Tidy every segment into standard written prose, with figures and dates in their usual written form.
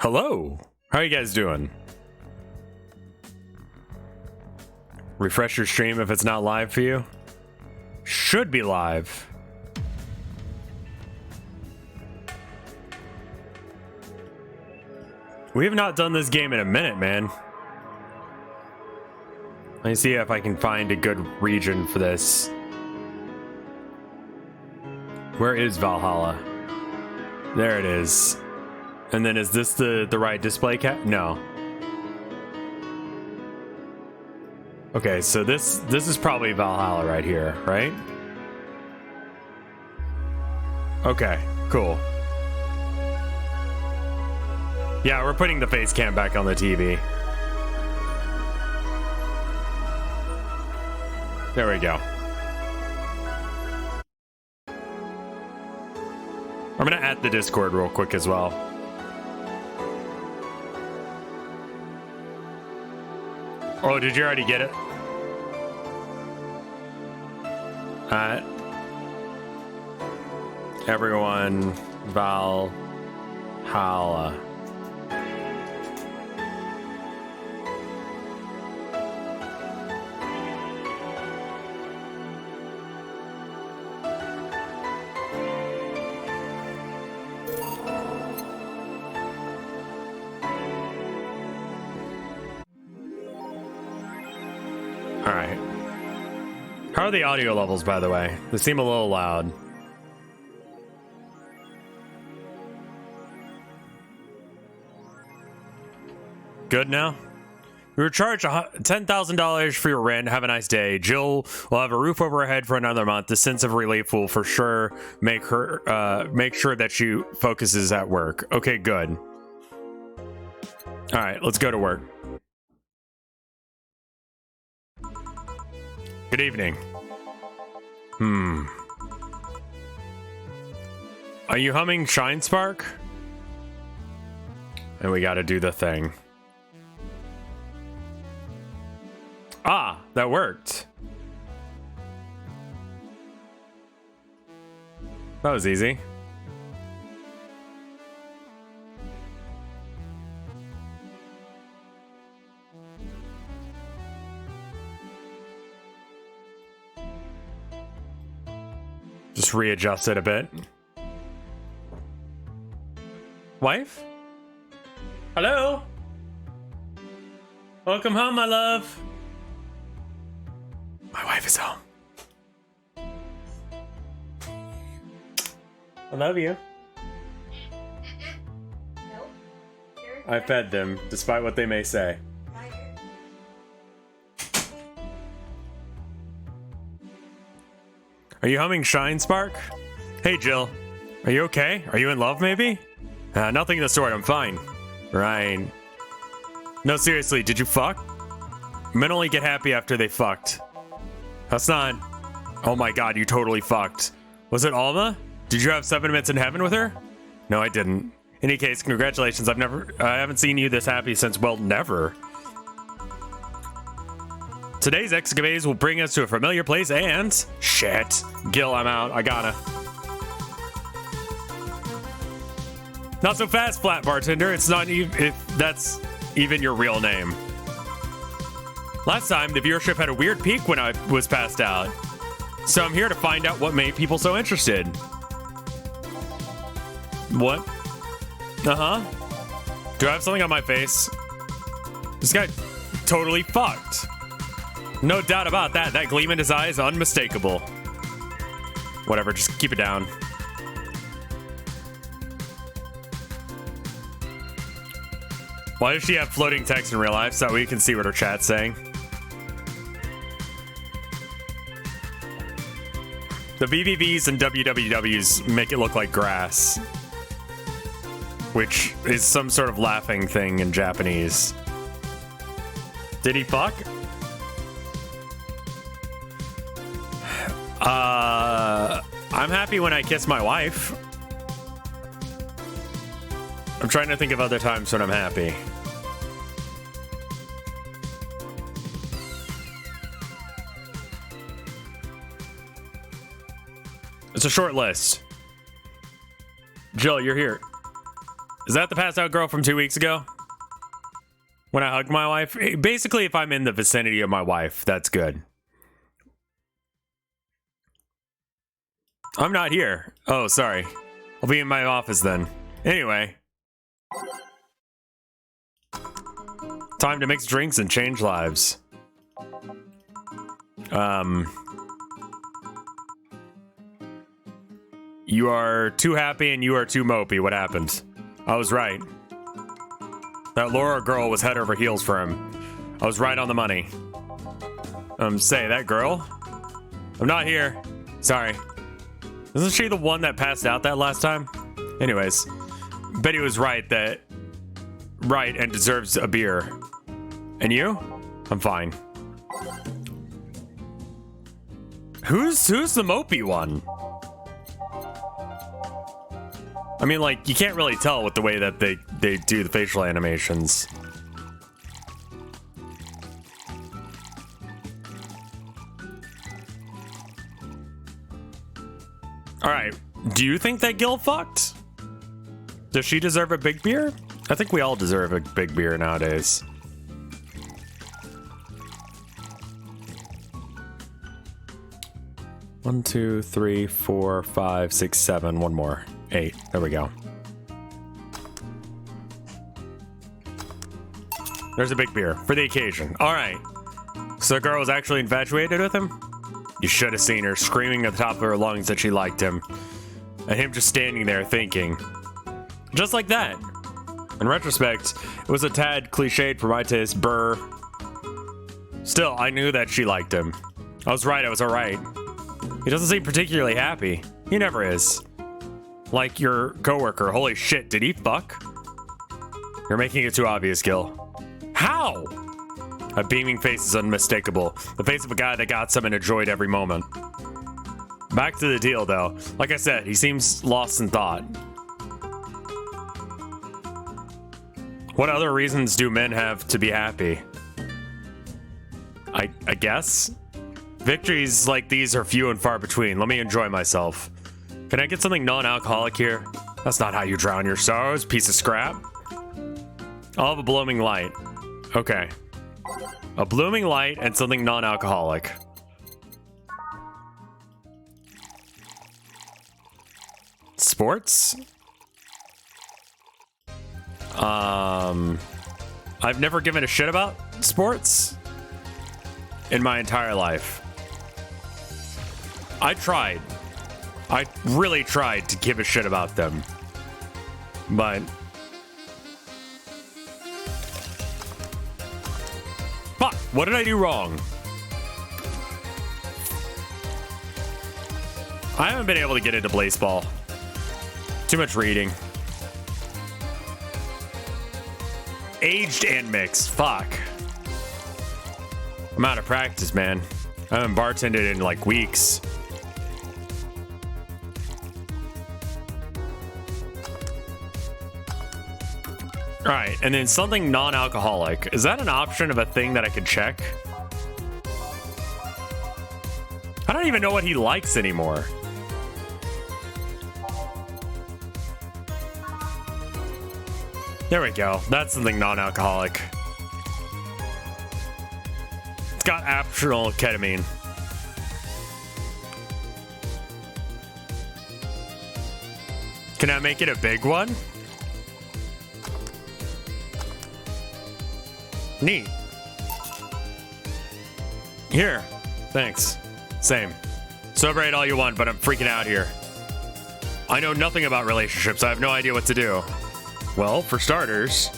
Hello. How are you guys doing? Refresh your stream if it's not live for you. Should be live. We have not done this game in a minute, man. Let me see if I can find a good region for this. Where is Valhalla? There it is. And then is this the right display cap? No. Okay, so this is probably Valhalla right here, right? Okay, cool. Yeah, we're putting the face cam back on the TV. There we go. I'm gonna add the Discord real quick as well. Oh, did you already get it? Everyone, Valhalla. All right. How are the audio levels, by the way? They seem a little loud. Good now? We were charged $10,000 for your rent. Have a nice day. Jill will have a roof over her head for another month. The sense of relief will for sure make sure that she focuses at work. Okay, good. All right, let's go to work. Good evening. Are you humming Shine Spark? And we gotta do the thing. Ah, that worked. That was easy. Just readjust it a bit. Wife? Hello? Welcome home, my love. My wife is home. I love you. Nope. I fed them, despite what they may say. Are you humming Shine Spark? Hey, Jill. Are you okay? Are you in love, maybe? Nothing of the sort. I'm fine. Right. No, seriously, did you fuck? Men only get happy after they fucked. That's not... Oh my god, you totally fucked. Was it Alma? Did you have 7 minutes in heaven with her? No, I didn't. In any case, congratulations. I haven't seen you this happy since, well, never. Today's escapades will bring us to a familiar place and... Shit. Gil, I'm out. I gotta. Not so fast, Flat Bartender. It's not even... if that's even your real name. Last time, the viewership had a weird peak when I was passed out. So I'm here to find out what made people so interested. What? Uh-huh. Do I have something on my face? This guy totally fucked. No doubt about that. That gleam in his eye is unmistakable. Whatever, just keep it down. Why does she have floating text in real life so we can see what her chat's saying? The VVVs and WWWs make it look like grass, which is some sort of laughing thing in Japanese. Did he fuck? I'm happy when I kiss my wife. I'm trying to think of other times when I'm happy. It's a short list. Jill, you're here. Is that the passed out girl from 2 weeks ago? When I hugged my wife? Basically, if I'm in the vicinity of my wife, that's good. I'm not here. Oh, sorry. I'll be in my office then. Anyway. Time to mix drinks and change lives. You are too happy and you are too mopey. What happened? I was right. That Laura girl was head over heels for him. I was right on the money. Say, that girl? I'm not here. Sorry. Isn't she the one that passed out that last time? Anyways, Betty was right and deserves a beer. And you? I'm fine. Who's the mopey one? I mean, like, you can't really tell with the way that they do the facial animations. Alright, do you think that Gil fucked? Does she deserve a big beer? I think we all deserve a big beer nowadays. One, two, three, four, five, six, seven. One more. 8. There we go. There's a big beer for the occasion. All right. So the girl was actually infatuated with him? You should have seen her screaming at the top of her lungs that she liked him. And him just standing there thinking. Just like that. In retrospect, it was a tad cliched for my taste. Brr. Still, I knew that she liked him. I was right. I was all right. He doesn't seem particularly happy. He never is. Like your coworker. Holy shit, did he fuck? You're making it too obvious, Gil. How? A beaming face is unmistakable. The face of a guy that got some and enjoyed every moment. Back to the deal, though. Like I said, he seems lost in thought. What other reasons do men have to be happy? I guess? Victories like these are few and far between. Let me enjoy myself. Can I get something non-alcoholic here? That's not how you drown your sorrows, piece of scrap. I'll have a blooming light. Okay. A blooming light and something non-alcoholic. Sports? I've never given a shit about sports in my entire life. I tried. I really tried to give a shit about them. But... fuck! What did I do wrong? I haven't been able to get into baseball. Too much reading. Aged and mixed. Fuck. I'm out of practice, man. I haven't bartended in like weeks. All right, and then something non-alcoholic. Is that an option of a thing that I could check? I don't even know what he likes anymore. There we go. That's something non-alcoholic. It's got optional ketamine. Can I make it a big one? Neat. Here. Thanks. Same. Celebrate all you want, but I'm freaking out here. I know nothing about relationships. I have no idea what to do. Well, for starters,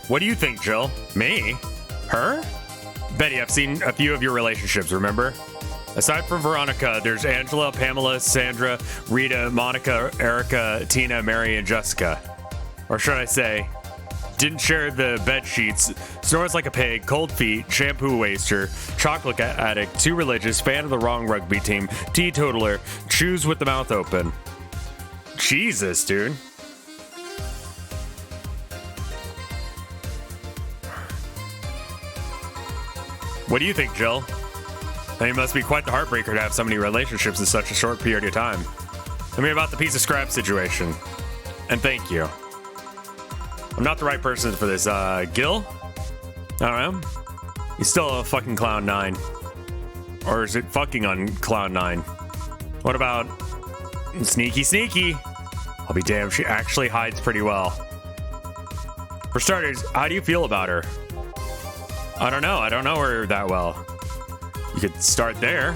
what do you think, Jill? Me? Her? Betty, I've seen a few of your relationships, remember? Aside from Veronica, there's Angela, Pamela, Sandra, Rita, Monica, Erica, Tina, Mary, and Jessica. Or should I say, didn't share the bed sheets, snores like a pig, cold feet, shampoo waster, chocolate addict, too religious, fan of the wrong rugby team, teetotaler, chews with the mouth open. Jesus, dude. What do you think, Jill? I mean, it must be quite the heartbreaker to have so many relationships in such a short period of time. Tell me about the piece of scrap situation. And thank you. I'm not the right person for this. Gil? I don't know. He's still a fucking Cloud 9. Or is it fucking on Cloud 9? What about Sneaky Sneaky? I'll be damned, she actually hides pretty well. For starters, how do you feel about her? I don't know. I don't know her that well. You could start there.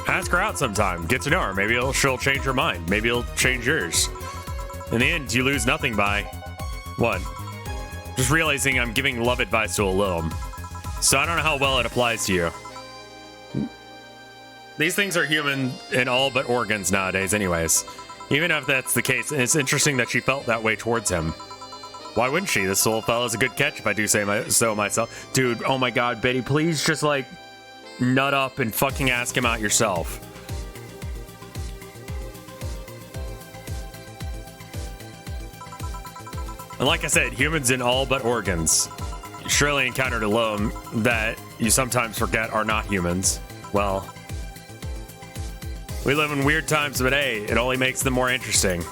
Ask her out sometime. Get to know her. Maybe she'll change her mind. Maybe it'll change yours. In the end, you lose nothing by... what? Just realizing I'm giving love advice to a Lilum. So I don't know how well it applies to you. These things are human in all but organs nowadays anyways. Even if that's the case, it's interesting that she felt that way towards him. Why wouldn't she? This little fella's a good catch if I do say so myself. Dude, oh my god, Betty, please just like nut up and fucking ask him out yourself. And like I said, humans in all but organs. You surely encountered a Lilum that you sometimes forget are not humans. Well, we live in weird times, but hey, it only makes them more interesting.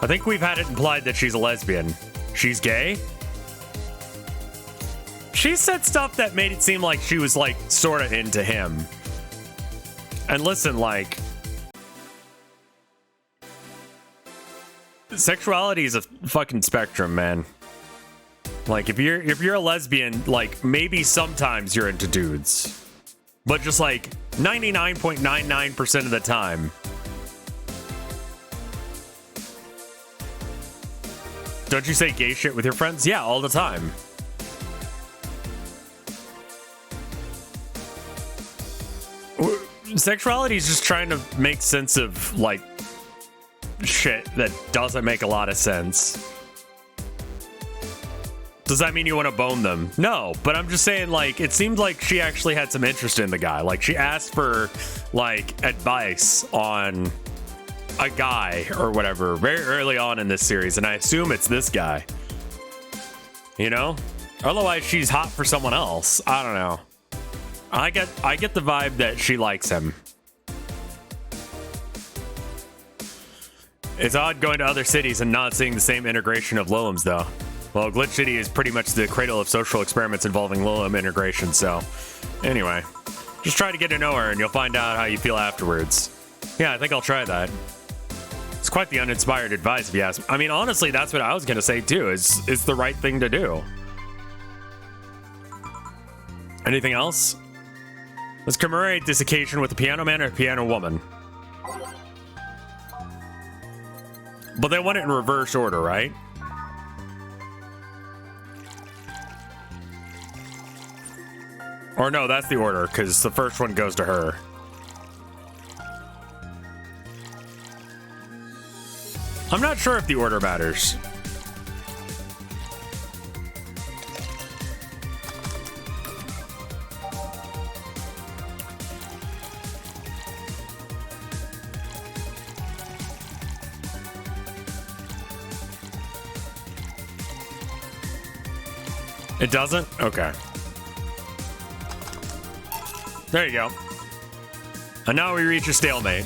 I think we've had it implied that she's a lesbian. She's gay? She said stuff that made it seem like she was, like, sort of into him. And listen, like... sexuality is a fucking spectrum, man. Like, if you're a lesbian, like, maybe sometimes you're into dudes. But just, like, 99.99% of the time... Don't you say gay shit with your friends? Yeah, all the time. Sexuality is just trying to make sense of, like, shit that doesn't make a lot of sense. Does that mean you want to bone them? No, but I'm just saying, like, it seemed like she actually had some interest in the guy. Like, she asked for, like, advice on... a guy or whatever very early on in this series, and I assume it's this guy, you know. Otherwise she's hot for someone else. I don't know. I get the vibe that she likes him. It's odd going to other cities and not seeing the same integration of Lilums though. Well, Glitch City is pretty much the cradle of social experiments involving Lilum integration, so anyway, just try to get to know her and you'll find out how you feel afterwards. Yeah, I think I'll try that. It's quite the uninspired advice, if you ask me. I mean, honestly, that's what I was going to say, too. It's the right thing to do. Anything else? Let's commemorate this occasion with a piano man or a piano woman. But they want it in reverse order, right? Or no, that's the order, because the first one goes to her. I'm not sure if the order matters. It doesn't? Okay. There you go. And now we reach a stalemate.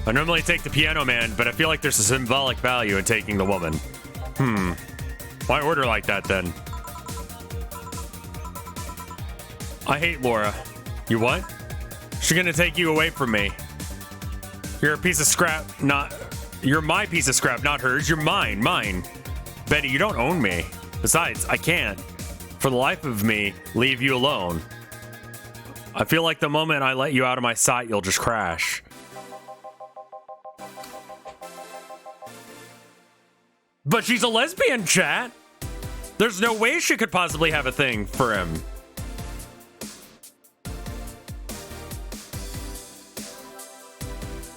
I normally take the piano man, but I feel like there's a symbolic value in taking the woman. Why order like that, then? I hate Laura. You what? She's gonna take you away from me. You're a piece of scrap, not... You're my piece of scrap, not hers. You're mine. Betty, you don't own me. Besides, I can't, for the life of me, leave you alone. I feel like the moment I let you out of my sight, you'll just crash. But she's a lesbian, chat. There's no way she could possibly have a thing for him.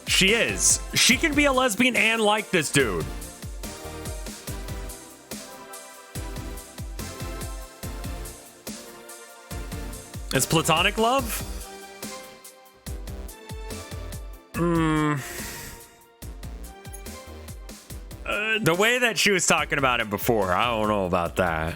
She is. She can be a lesbian and like this dude. It's platonic love? The way that she was talking about him before, I don't know about that.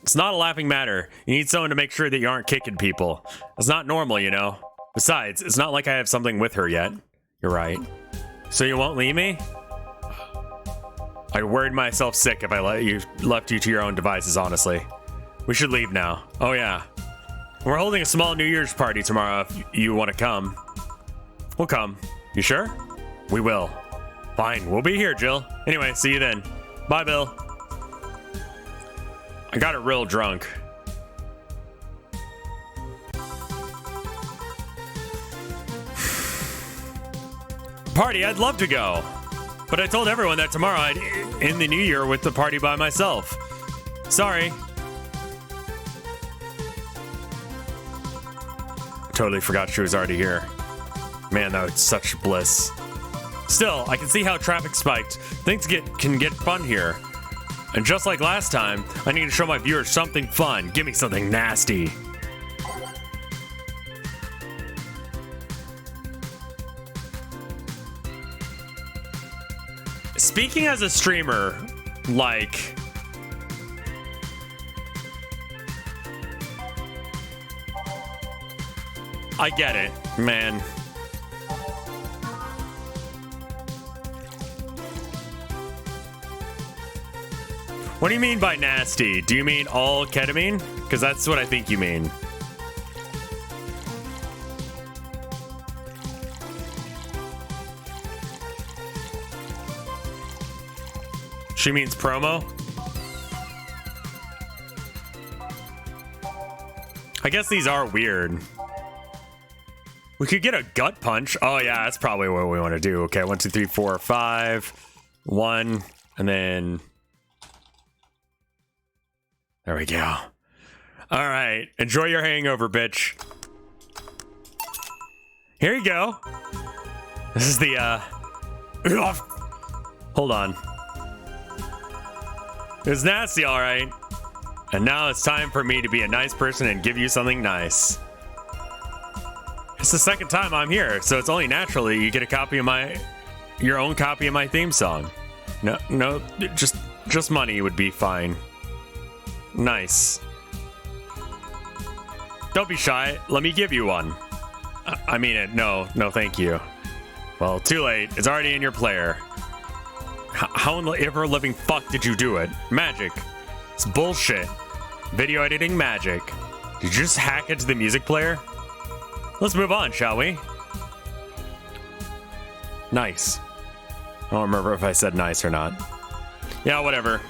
It's not a laughing matter. You need someone to make sure that you aren't kicking people. It's not normal, you know. Besides, it's not like I have something with her yet. You're right. So you won't leave me? I'd worried myself sick if I left you to your own devices, honestly. We should leave now. Oh yeah. We're holding a small New Year's party tomorrow if you want to come. We'll come. You sure? We will. Fine, we'll be here, Jill. Anyway, see you then. Bye, Bill. I got it real drunk. Party, I'd love to go. But I told everyone that tomorrow I'd end the new year with the party by myself. Sorry. Totally forgot she was already here. Man, that was such bliss. Still, I can see how traffic spiked. Things can get fun here. And just like last time, I need to show my viewers something fun. Give me something nasty. Speaking as a streamer, like... I get it, man. What do you mean by nasty? Do you mean all ketamine? Because that's what I think you mean. She means promo? I guess these are weird. We could get a gut punch. Oh yeah, that's probably what we want to do. Okay, 1, 2, 3, 4, 5. 1, and then... There we go. All right, enjoy your hangover, bitch. Here you go. This is the, Hold on. It was nasty, all right. And now it's time for me to be a nice person and give you something nice. It's the second time I'm here, so it's only natural that you get a copy of your own copy of my theme song. No, just money would be fine. Nice. Don't be shy. Let me give you one. I mean it. No, thank you. Well, too late. It's already in your player. How in the ever-living fuck did you do it? Magic. It's bullshit. Video editing magic. Did you just hack into the music player? Let's move on, shall we? Nice. I don't remember if I said nice or not. Yeah, whatever.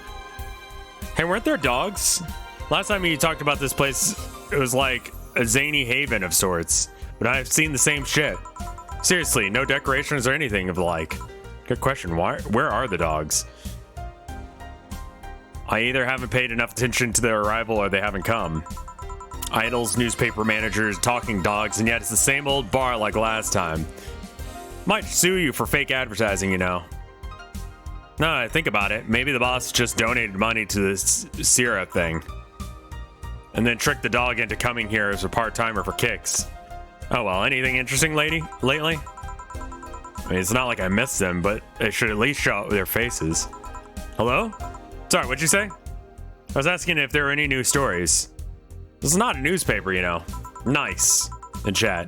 Hey, weren't there dogs? Last time you talked about this place, it was like a zany haven of sorts. But I've seen the same shit. Seriously, no decorations or anything of the like. Good question. Where are the dogs? I either haven't paid enough attention to their arrival or they haven't come. Idols, newspaper managers, talking dogs, and yet it's the same old bar like last time. Might sue you for fake advertising, you know. No, think about it. Maybe the boss just donated money to this Sierra thing. And then tricked the dog into coming here as a part-timer for kicks. Oh well, anything interesting lately? I mean, it's not like I missed them, but they should at least show their faces. Hello? Sorry, what'd you say? I was asking if there were any new stories. This is not a newspaper, you know. Nice. In chat.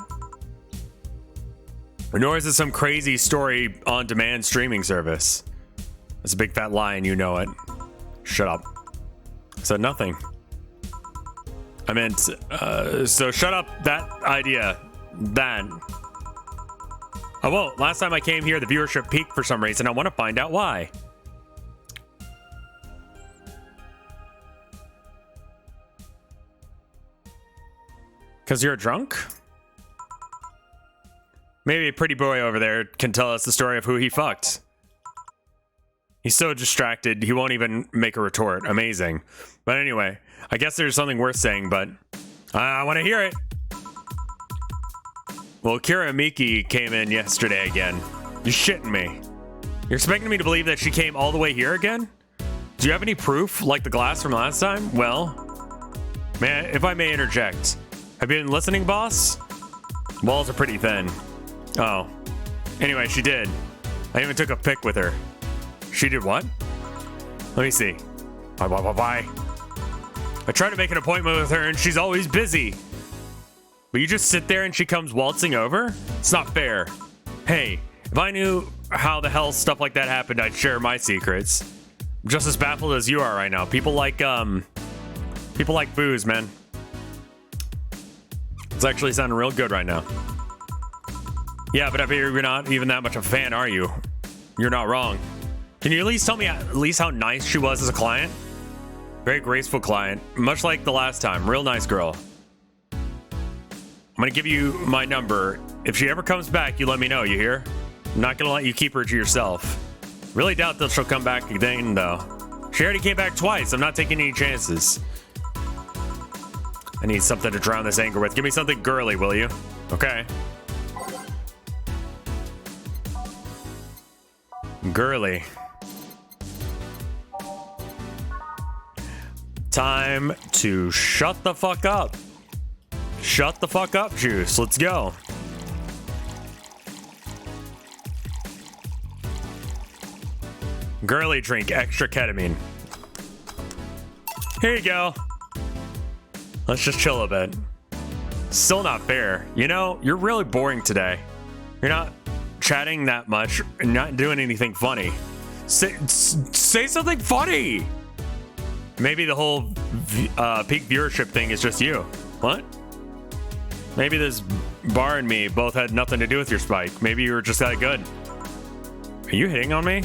Nor is it some crazy story on-demand streaming service. That's a big fat lie and you know it. Shut up. I said nothing. I meant, so shut up that idea. That. I won't. Last time I came here, the viewership peaked for some reason. I want to find out why. Because you're drunk? Maybe a pretty boy over there can tell us the story of who he fucked. He's so distracted, he won't even make a retort. Amazing. But anyway, I guess there's something worth saying, but I want to hear it. Well, Kira Miki came in yesterday again. You're shitting me. You're expecting me to believe that she came all the way here again? Do you have any proof, like the glass from last time? Well, man, if I may interject. Have you been listening, boss? Walls are pretty thin. Oh. Anyway, she did. I even took a pic with her. She did what? Let me see. Bye. I try to make an appointment with her and she's always busy. But you just sit there and she comes waltzing over? It's not fair. Hey, if I knew how the hell stuff like that happened, I'd share my secrets. I'm just as baffled as you are right now. People like booze, man. It's actually sounding real good right now. Yeah, but I figure you're not even that much of a fan, are you? You're not wrong. Can you at least tell me how nice she was as a client? Very graceful client, much like the last time. Real nice girl. I'm gonna give you my number. If she ever comes back, you let me know, you hear? I'm not gonna let you keep her to yourself. Really doubt that she'll come back again, though. She already came back twice. I'm not taking any chances. I need something to drown this anger with. Give me something girly, will you? Okay. Girly. Time to shut the fuck up. Shut the fuck up, Juice. Let's go. Girly drink, extra ketamine. Here you go. Let's just chill a bit. Still not fair. You know, you're really boring today. You're not chatting that much and not doing anything funny. Say something funny. Maybe the whole peak viewership thing is just you. What? Maybe this bar and me both had nothing to do with your spike. Maybe you were just that good. Are you hitting on me?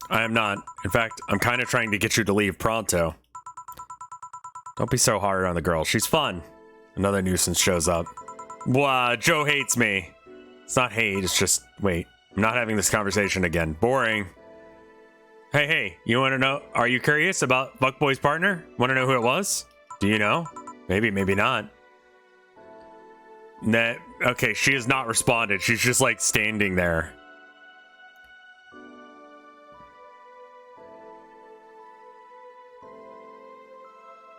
I am not. In fact, I'm kind of trying to get you to leave pronto. Don't be so hard on the girl. She's fun. Another nuisance shows up. Wow, Joe hates me. It's not hate, it's just... Wait, I'm not having this conversation again. Boring. Hey, you want to know... Are you curious about Fuckboy's partner? Want to know who it was? Do you know? Maybe, maybe not. Nah, okay, she has not responded. She's just, like, standing there.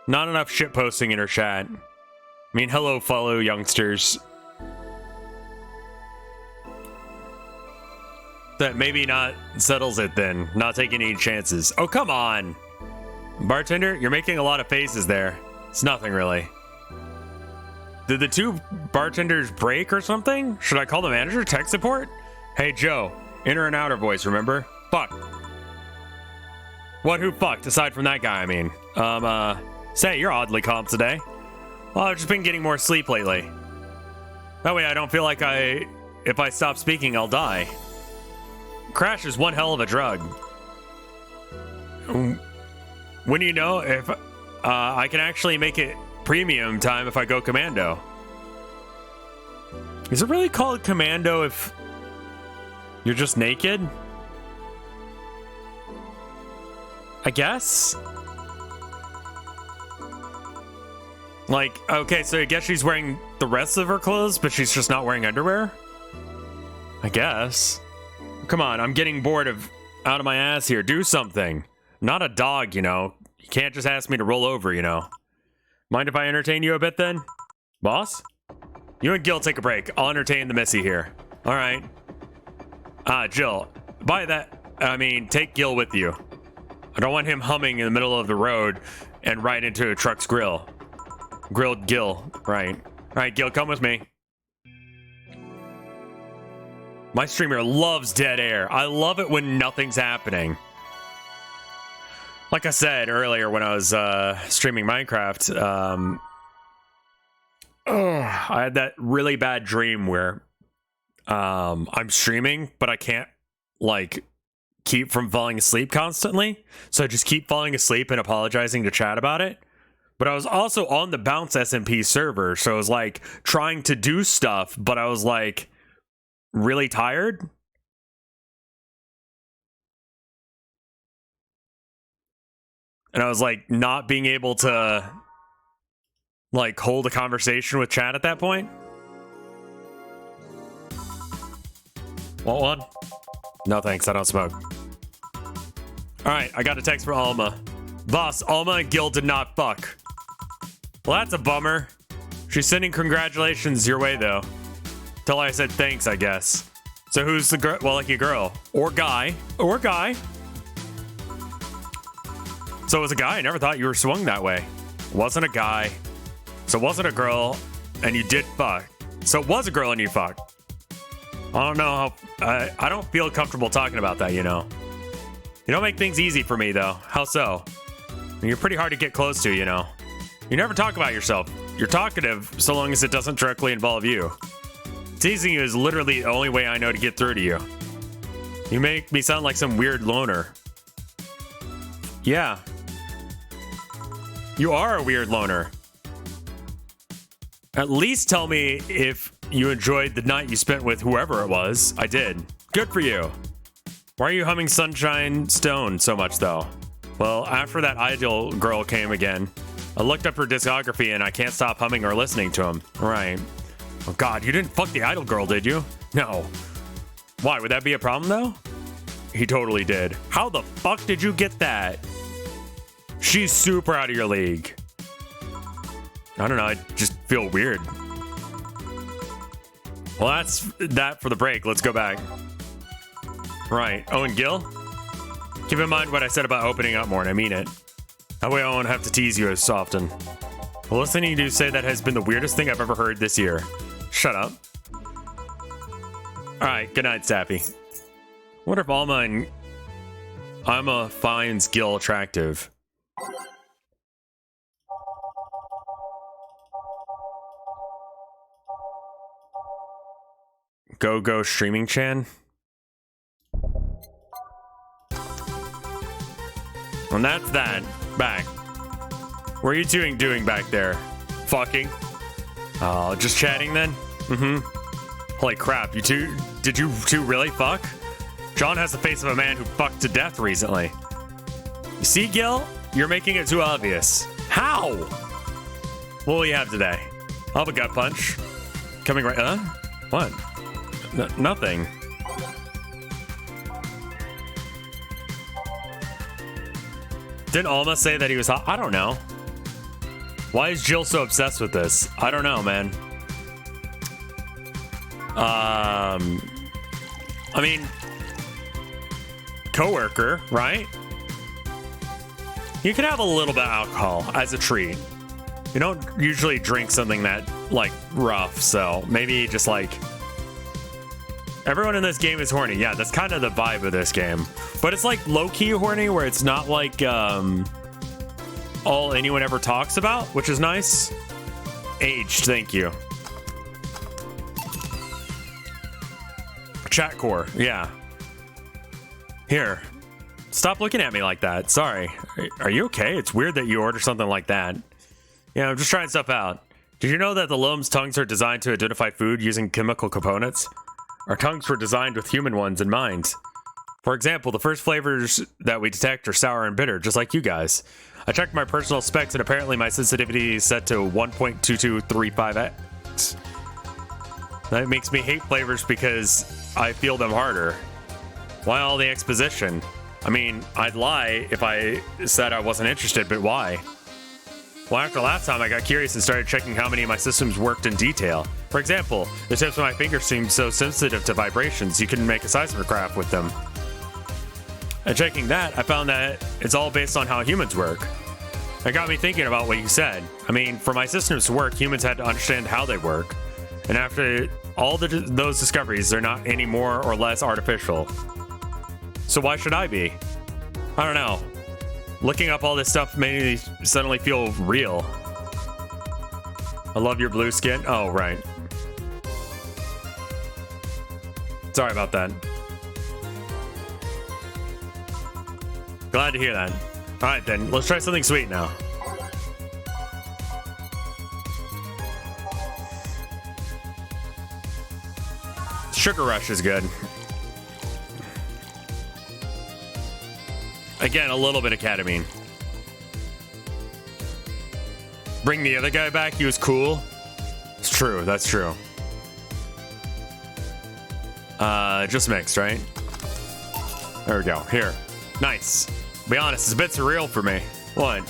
Not enough shit posting in her chat. I mean, hello, fellow youngsters. That maybe not settles it then. Not taking any chances. Oh, come on. Bartender, you're making a lot of faces there. It's nothing really. Did the two bartenders break or something? Should I call the manager? Tech support? Hey, Joe. Inner and outer voice, remember? Fuck. What, who fucked? Aside from that guy, I mean. Say, you're oddly calm today. Well, I've just been getting more sleep lately. That way I don't feel like if I stop speaking, I'll die. Crash is one hell of a drug. When do you know if I can actually make it premium time if I go commando? Is it really called commando if you're just naked? I guess? Like, okay, so I guess she's wearing the rest of her clothes, but she's just not wearing underwear? I guess. Come on, I'm getting bored of out of my ass here. Do something. I'm not a dog, you know. You can't just ask me to roll over, you know. Mind if I entertain you a bit then? Boss? You and Gil take a break. I'll entertain the Missy here. All right. Jill, take Gil with you. I don't want him humming in the middle of the road and right into a truck's grill. Grilled Gil, right. Alright, Gil, come with me. My streamer loves dead air. I love it when nothing's happening. Like I said earlier when I was streaming Minecraft, I had that really bad dream where I'm streaming, but I can't, like, keep from falling asleep constantly. So I just keep falling asleep and apologizing to chat about it. But I was also on the Bounce SMP server, so I was like trying to do stuff, but I was like really tired. And I was like not being able to like hold a conversation with chat at that point. Want one? No thanks, I don't smoke. Alright, I got a text from Alma. Boss, Alma and Gil did not fuck. Well, that's a bummer. She's sending congratulations your way, though. Till I said thanks, I guess. So who's the girl? Well, lucky girl. Or guy. Or guy. So it was a guy. I never thought you were swung that way. Wasn't a guy. So it wasn't a girl. And you did fuck. So it was a girl and you fucked. I don't know how... I don't feel comfortable talking about that, you know. You don't make things easy for me, though. How so? You're pretty hard to get close to, you know. You never talk about yourself. You're talkative so long as it doesn't directly involve you. Teasing you is literally the only way I know to get through to you. You make me sound like some weird loner. Yeah. You are a weird loner. At least tell me if you enjoyed the night you spent with whoever it was. I did. Good for you. Why are you humming Sunshine Stone so much, though? Well, after that Idol girl came again, I looked up her discography and I can't stop humming or listening to him. Right. Oh god, you didn't fuck the Idol girl, did you? No. Why, would that be a problem, though? He totally did. How the fuck did you get that? She's super out of your league. I don't know, I just feel weird. Well, that's that for the break. Let's go back. Right. Oh, and Gil? Keep in mind what I said about opening up more, and I mean it. That way I won't have to tease you as often. Well, listening to you say that has been the weirdest thing I've ever heard this year. Shut up. Alright, good night, Sappy. Wonder if Alma and Alma finds Gil attractive. Go streaming Chan. And that's that. Back. What are you two doing back there? Fucking? Oh, just chatting then? Mm-hmm. Holy crap, you two... Did you two really fuck? John has the face of a man who fucked to death recently. You see, Gil? You're making it too obvious. How? What will you have today? I'll have a gut punch. Coming right... What? Nothing. Didn't Alma say that he was hot? I don't know. Why is Jill so obsessed with this? I don't know, man. I mean, coworker, right? You can have a little bit of alcohol as a treat. You don't usually drink something that, like, rough, so maybe just, like... Everyone in this game is horny. Yeah, that's kind of the vibe of this game. But it's, like, low-key horny, where it's not, like, all anyone ever talks about, which is nice. Aged, thank you. Chat core, yeah. Here. Stop looking at me like that. Sorry. Are you okay? It's weird that you order something like that. Yeah, I'm just trying stuff out. Did you know that the Loam's tongues are designed to identify food using chemical components? Our tongues were designed with human ones in mind. For example, the first flavors that we detect are sour and bitter, just like you guys. I checked my personal specs and apparently my sensitivity is set to 1.2235x. That makes me hate flavors because I feel them harder. Why all the exposition? I mean, I'd lie if I said I wasn't interested, but why? Well, after last time, I got curious and started checking how many of my systems worked in detail. For example, the tips of my fingers seemed so sensitive to vibrations, you couldn't make a seismograph with them. And checking that, I found that it's all based on how humans work. That got me thinking about what you said. I mean, for my systems to work, humans had to understand how they work. And after all those discoveries, they're not any more or less artificial. So why should I be? I don't know. Looking up all this stuff made me suddenly feel real. I love your blue skin. Oh, right. Sorry about that. Glad to hear that. All right, then. Let's try something sweet now. Sugar Rush is good. Again, a little bit of ketamine. Bring the other guy back. He was cool. It's true. That's true. Just mixed, right? There we go. Here. Nice. Be honest, it's a bit surreal for me. What?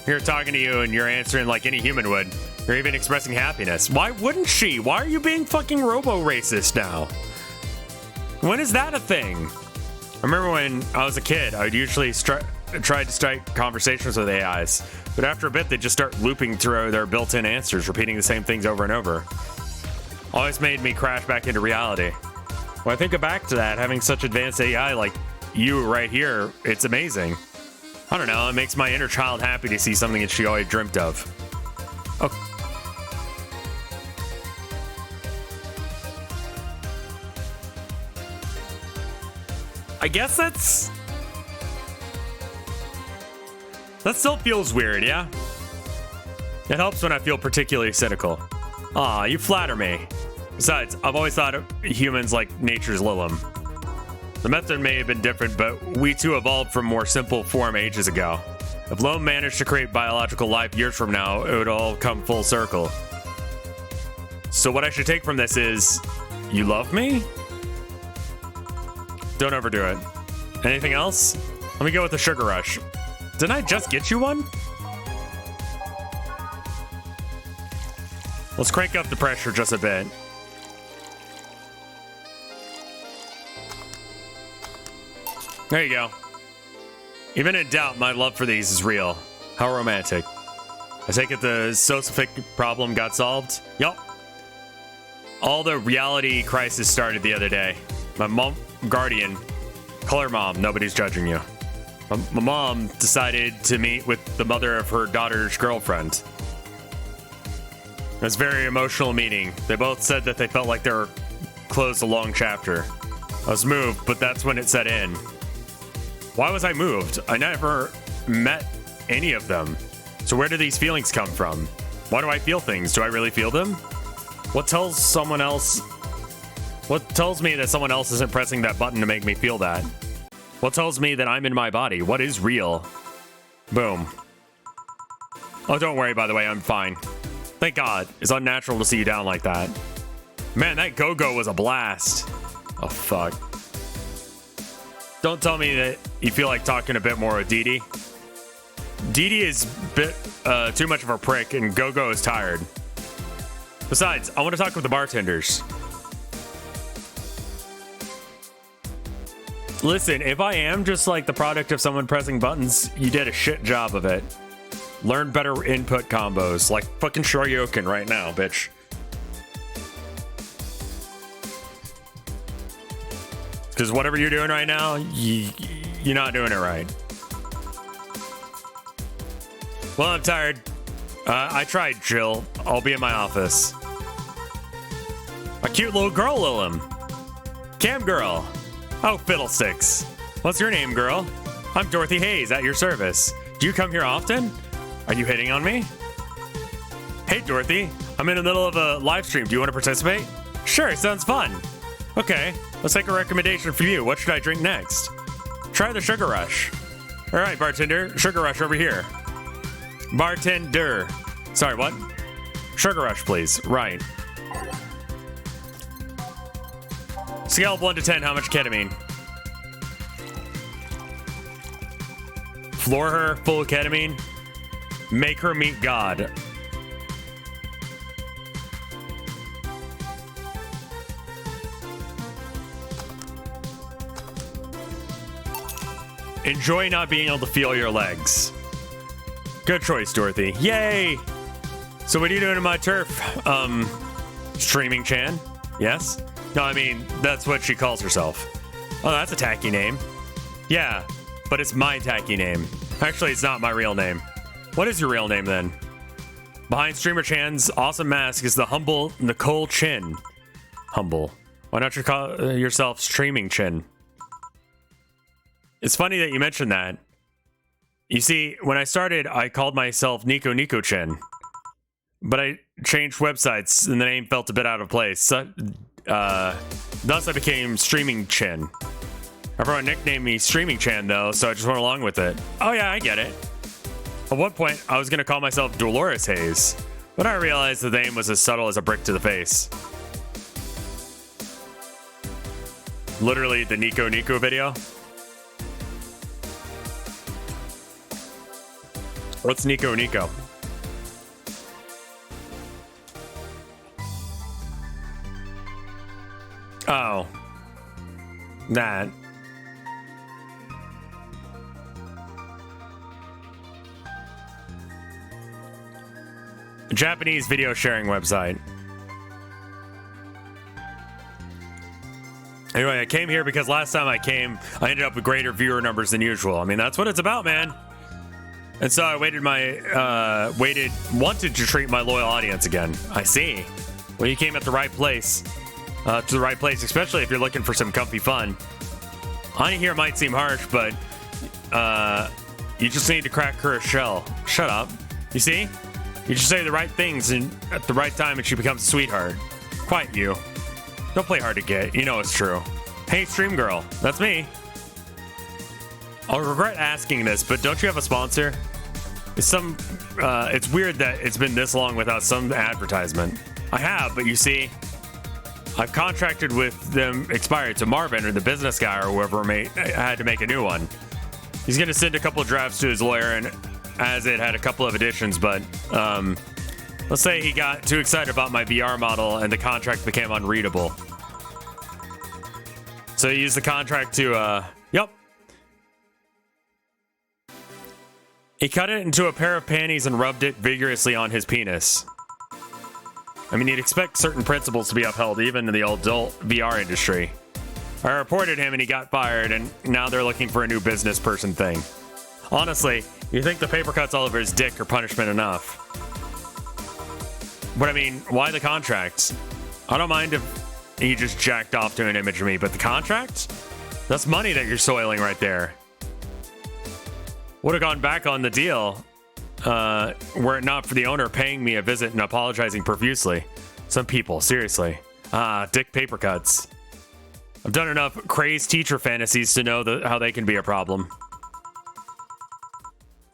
Here talking to you and you're answering like any human would. Or even expressing happiness. Why wouldn't she? Why are you being fucking robo-racist now? When is that a thing? I remember when I was a kid, I would usually try to strike conversations with AIs. But after a bit, they just start looping through their built-in answers, repeating the same things over and over. Always made me crash back into reality. When I think back to that, having such advanced AI like you right here, it's amazing. I don't know, it makes my inner child happy to see something that she always dreamt of. Okay. I guess that still feels weird, yeah? It helps when I feel particularly cynical. Aw, you flatter me. Besides, I've always thought of humans like nature's Lilum. The method may have been different, but we too evolved from more simple form ages ago. If Lilum managed to create biological life years from now, it would all come full circle. So what I should take from this is, you love me? Don't overdo it. Anything else? Let me go with the sugar rush. Didn't I just get you one? Let's crank up the pressure just a bit. There you go. Even in doubt, my love for these is real. How romantic. I take it the sociofic problem got solved? Yup. All the reality crisis started the other day. My mom, guardian, call her mom, nobody's judging you. My mom decided to meet with the mother of her daughter's girlfriend. It was a very emotional meeting. They both said that they felt like they were closed a long chapter. I was moved, but that's when it set in. Why was I moved? I never met any of them. So where do these feelings come from? Why do I feel things? Do I really feel them? What tells me that someone else isn't pressing that button to make me feel that? What tells me that I'm in my body? What is real? Boom. Oh, don't worry, by the way, I'm fine. Thank God. It's unnatural to see you down like that. Man, that go-go was a blast. Oh, fuck. Don't tell me that you feel like talking a bit more with Dee Dee. Dee Dee is a bit too much of a prick, and Go-Go is tired. Besides, I want to talk with the bartenders. Listen, if I am just like the product of someone pressing buttons, you did a shit job of it. Learn better input combos, like fucking Shoryuken right now, bitch. Because whatever you're doing right now, you're not doing it right. Well, I'm tired. I tried, Jill. I'll be in my office. A cute little girl, Lilum. Cam girl. Oh, fiddlesticks. What's your name, girl? I'm Dorothy Hayes, at your service. Do you come here often? Are you hitting on me? Hey, Dorothy. I'm in the middle of a live stream. Do you want to participate? Sure, sounds fun. Okay, let's take a recommendation from you. What should I drink next? Try the Sugar Rush. All right, bartender. Sugar Rush over here. Bartender. Sorry, what? Sugar Rush, please. Right. Scale of 1 to 10, how much ketamine? Floor her full of ketamine. Make her meet God. Enjoy not being able to feel your legs. Good choice, Dorothy. Yay! So what are you doing in my turf? Streaming Chan? Yes? No, I mean, that's what she calls herself. Oh, that's a tacky name. Yeah, but it's my tacky name. Actually, it's not my real name. What is your real name, then? Behind Streamer Chan's awesome mask is the humble Nicole Chin. Humble. Why don't you call yourself Streaming Chin? It's funny that you mentioned that. You see, when I started, I called myself Nico Chin. But I changed websites, and the name felt a bit out of place. So, thus I became Streaming Chin. Everyone nicknamed me Streaming Chan, though, so I just went along with it. Oh yeah, I get it. At one point, I was going to call myself Dolores Hayes, but I realized the name was as subtle as a brick to the face. Literally the Nico video. What's Nico? That. Japanese video sharing website. Anyway, I came here because last time I came, I ended up with greater viewer numbers than usual. I mean, that's what it's about, man. And so I wanted to treat my loyal audience again. I see. Well, you came at the right place. To the right place, especially if you're looking for some comfy fun. Honey here might seem harsh, but you just need to crack her a shell. Shut up. You see? You just say the right things at the right time and she becomes a sweetheart. Quite you. Don't play hard to get. You know it's true. Hey, Stream Girl. That's me. I'll regret asking this, but don't you have a sponsor? It's weird that it's been this long without some advertisement. I have, but you see, I've contracted with them expired, so Marvin, or the business guy, or whoever had to make a new one. He's going to send a couple of drafts to his lawyer, and as it had a couple of additions, but let's say he got too excited about my VR model and the contract became unreadable. So he used the contract to, yep. He cut it into a pair of panties and rubbed it vigorously on his penis. I mean, you'd expect certain principles to be upheld even in the adult VR industry. I reported him and he got fired, and now they're looking for a new business person thing. Honestly, you think the paper cuts all over his dick are punishment enough? But I mean, why the contract? I don't mind if he just jacked off to an image of me, but the contract? That's money that you're soiling right there. Would have gone back on the deal were it not for the owner paying me a visit and apologizing profusely. Some people, seriously. Dick paper cuts. I've done enough crazed teacher fantasies to know how they can be a problem.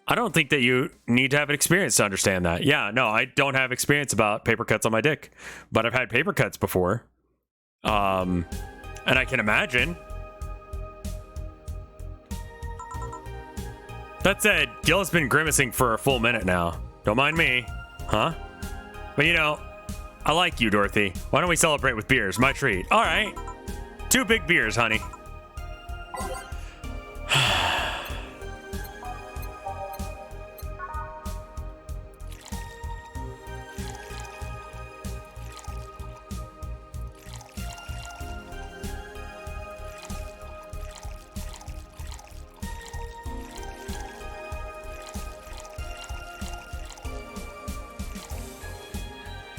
I don't think that you need to have an experience to understand that. Yeah, no, I don't have experience about paper cuts on my dick, but I've had paper cuts before. And I can imagine. That said, Gil has been grimacing for a full minute now. Don't mind me. Huh? But you know, I like you, Dorothy. Why don't we celebrate with beers? My treat. All right. 2 big beers, honey.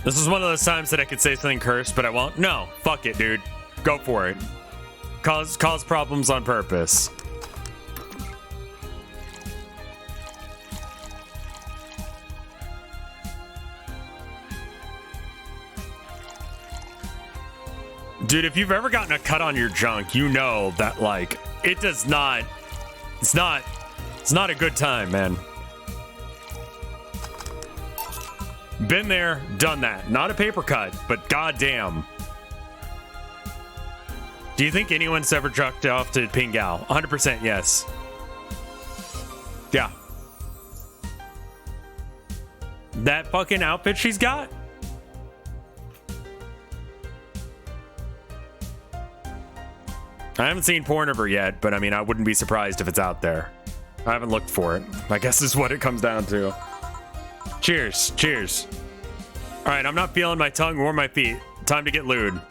This is one of those times that I could say something cursed, but I won't. No, fuck it, dude. Go for it. Cause problems on purpose. Dude, if you've ever gotten a cut on your junk, you know that, like, it does not... It's not a good time, man. Been there, done that. Not a paper cut, but goddamn. Do you think anyone's ever jerked off to Pingao? 100% yes. Yeah. That fucking outfit she's got? I haven't seen porn of her yet, but I mean, I wouldn't be surprised if it's out there. I haven't looked for it. I guess is what it comes down to. Cheers. Cheers. All right, I'm not feeling my tongue or my feet. Time to get lewd.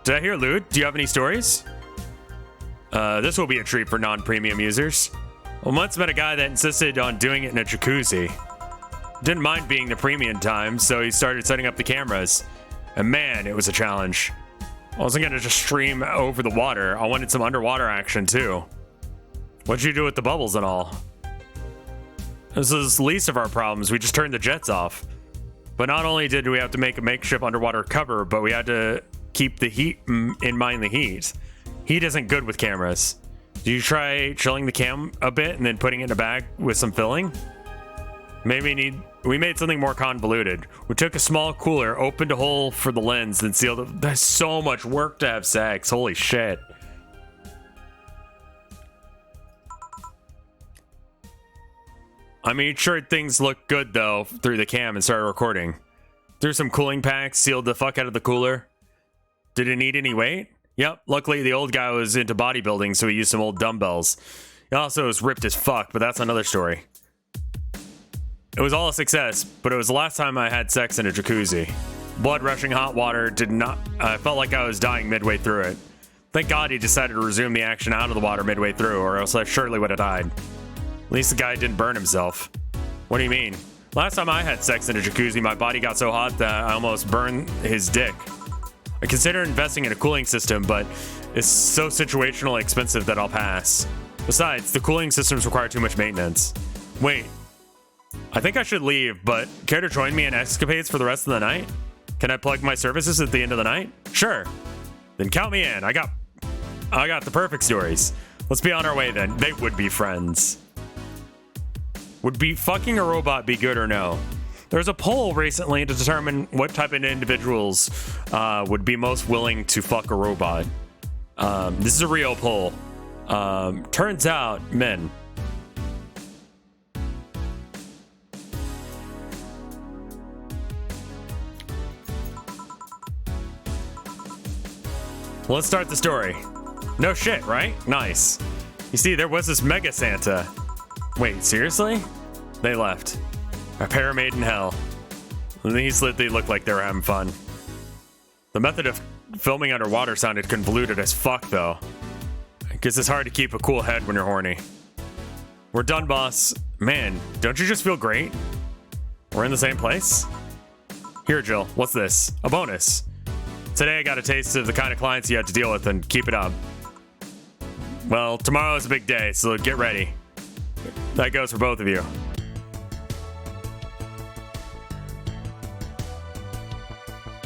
Did I hear lewd? Do you have any stories? This will be a treat for non-premium users. I once met a guy that insisted on doing it in a jacuzzi. Didn't mind being the premium time, so he started setting up the cameras. And man, it was a challenge. I wasn't gonna just stream over the water. I wanted some underwater action too. What'd you do with the bubbles and all? This is the least of our problems. We just turned the jets off. But not only did we have to make a makeshift underwater cover, but we had to keep the heat in mind. The heat isn't good with cameras. Do you try chilling the cam a bit and then putting it in a bag with some filling? Maybe we made something more convoluted. We took a small cooler, opened a hole for the lens, then sealed it. That's so much work to have sex. Holy shit. I made sure things looked good though through the cam and started recording. Threw some cooling packs, sealed the fuck out of the cooler. Did it need any weight? Yep, luckily the old guy was into bodybuilding, so he used some old dumbbells. He also was ripped as fuck, but that's another story. It was all a success, but it was the last time I had sex in a jacuzzi. Blood rushing hot water did not... I felt like I was dying midway through it. Thank God he decided to resume the action out of the water midway through, or else I surely would have died. At least the guy didn't burn himself. What do you mean? Last time I had sex in a jacuzzi, my body got so hot that I almost burned his dick. I considered investing in a cooling system, but it's so situationally expensive that I'll pass. Besides, the cooling systems require too much maintenance. Wait. I think I should leave, but care to join me in escapades for the rest of the night? Can I plug my services at the end of the night? Sure. Then count me in. I got the perfect stories. Let's be on our way then. They would be friends. Would be fucking a robot be good or no? There was a poll recently to determine what type of individuals would be most willing to fuck a robot. This is a real poll. Turns out, men. Well, let's start the story. No shit, right? Nice. You see, there was this Mega Santa. Wait, seriously? They left. A pair made in hell. They looked like they were having fun. The method of filming underwater sounded convoluted as fuck, though. I guess it's hard to keep a cool head when you're horny. We're done, boss. Man, don't you just feel great? We're in the same place? Here, Jill, what's this? A bonus. Today I got a taste of the kind of clients you have to deal with, and keep it up. Well, tomorrow's a big day, so get ready. That goes for both of you.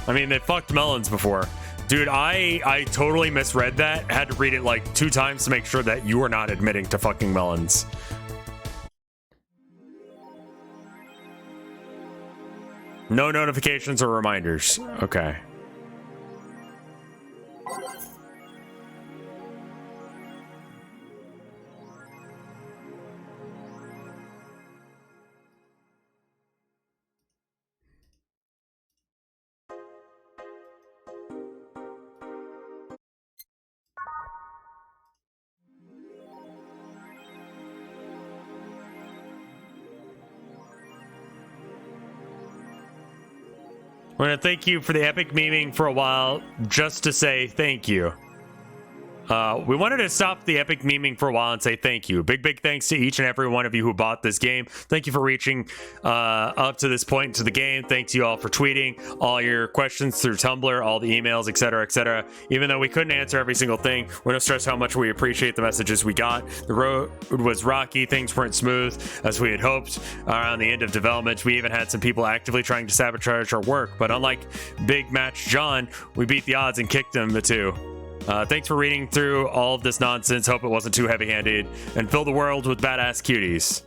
I mean, they fucked melons before. Dude, I totally misread that. Had to read it like 2 times to make sure that you were not admitting to fucking melons. No notifications or reminders. Okay. We're gonna thank you for the epic memeing for a while, just to say thank you. We wanted to stop the epic memeing for a while and say thank you. Big thanks to each and every one of you who bought this game. Thank you for reaching up to this point into the game. Thanks you all for tweeting all your questions through Tumblr, all the emails, etc., etc. Even though we couldn't answer every single thing, we're gonna stress how much we appreciate the messages we got. The road was rocky, things weren't smooth as we had hoped. Around the end of development, we even had some people actively trying to sabotage our work, but unlike Big Match John, we beat the odds and kicked them too. Thanks for reading through all of this nonsense. Hope it wasn't too heavy-handed. And fill the world with badass cuties.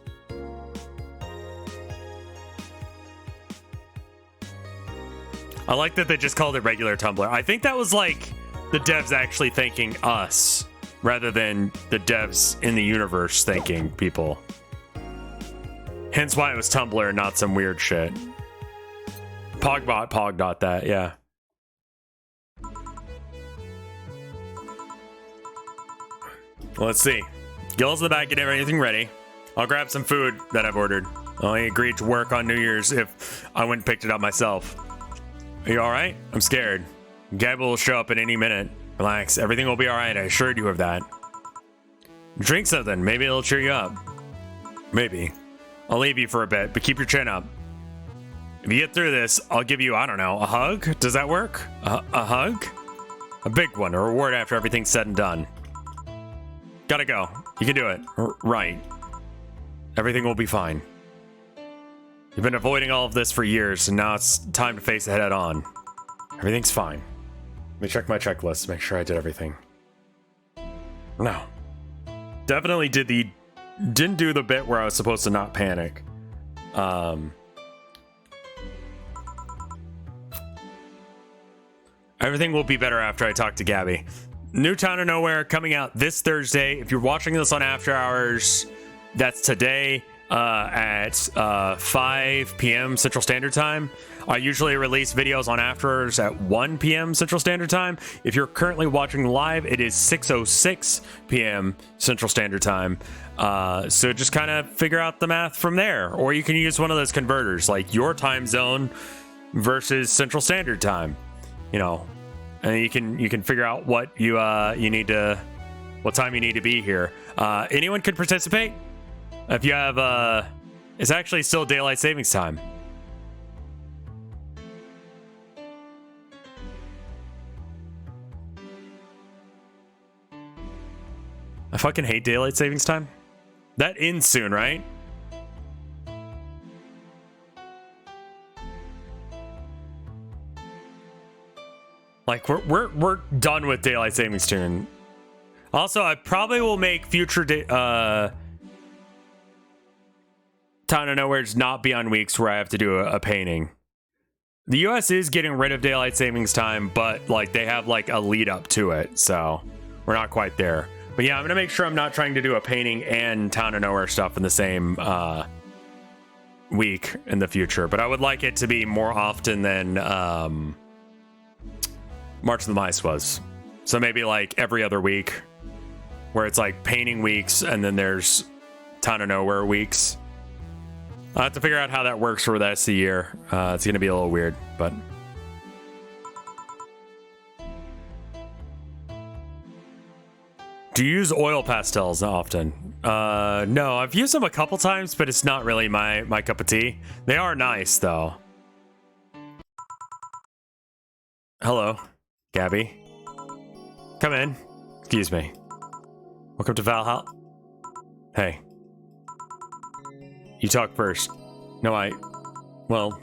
I like that they just called it regular Tumblr. I think that was like the devs actually thanking us rather than the devs in the universe thanking people. Hence why it was Tumblr and not some weird shit. Pogbot that, yeah. Let's see. Gil's in the back, getting everything ready. I'll grab some food that I've ordered. I only agreed to work on New Year's if I went and picked it up myself. Are you alright? I'm scared. Gab will show up at any minute. Relax, everything will be alright, I assured you of that. Drink something, maybe it'll cheer you up. Maybe. I'll leave you for a bit, but keep your chin up. If you get through this, I'll give you, I don't know, a hug? Does that work? A hug? A big one, a reward after everything's said and done. Gotta go. You can do it. Right. Everything will be fine. You've been avoiding all of this for years, and now it's time to face it head on. Everything's fine. Let me check my checklist, make sure I did everything. No. Definitely didn't do the bit where I was supposed to not panic. Everything will be better after I talk to Gabby. New Town of Nowhere coming out this Thursday. If you're watching this on After Hours, that's today. at 5 p.m. Central Standard Time. I usually release videos on After Hours at 1 p.m. Central Standard Time. If you're currently watching live, it is 6:06 p.m. Central Standard Time. So just kind of figure out the math from there. Or you can use one of those converters, like your time zone versus Central Standard Time. You know, and you can figure out what you need to, what time you need to be here. Anyone could participate. If you have, it's actually still daylight savings time. I fucking hate daylight savings time. That ends soon, right? Like we're done with daylight savings soon. Also, I probably will make future Town of Nowhere's not be on weeks where I have to do a painting. The US is getting rid of daylight savings time, but like they have like a lead up to it, so we're not quite there. But yeah, I'm gonna make sure I'm not trying to do a painting and Town of Nowhere stuff in the same week in the future. But I would like it to be more often than March of the Mice was. So maybe like every other week, where it's like painting weeks and then there's Town of Nowhere weeks. I'll have to figure out how that works for the rest of the year. It's going to be a little weird, but... Do you use oil pastels often? No, I've used them a couple times, but it's not really my cup of tea. They are nice, though. Hello, Gabby. Come in. Excuse me. Welcome to Valhalla. Hey. You talk first. No, well,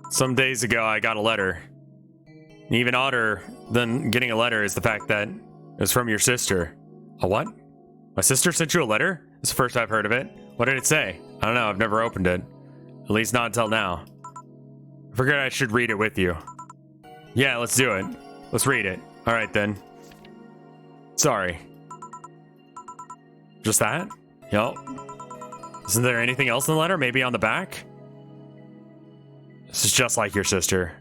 some days ago I got a letter. And even odder than getting a letter is the fact that it was from your sister. A what? My sister sent you a letter? It's the first I've heard of it. What did it say? I don't know, I've never opened it. At least not until now. I figured I should read it with you. Yeah, let's do it. Let's read it. Alright then. Sorry. Just that? Yup. Isn't there anything else in the letter? Maybe on the back? This is just like your sister.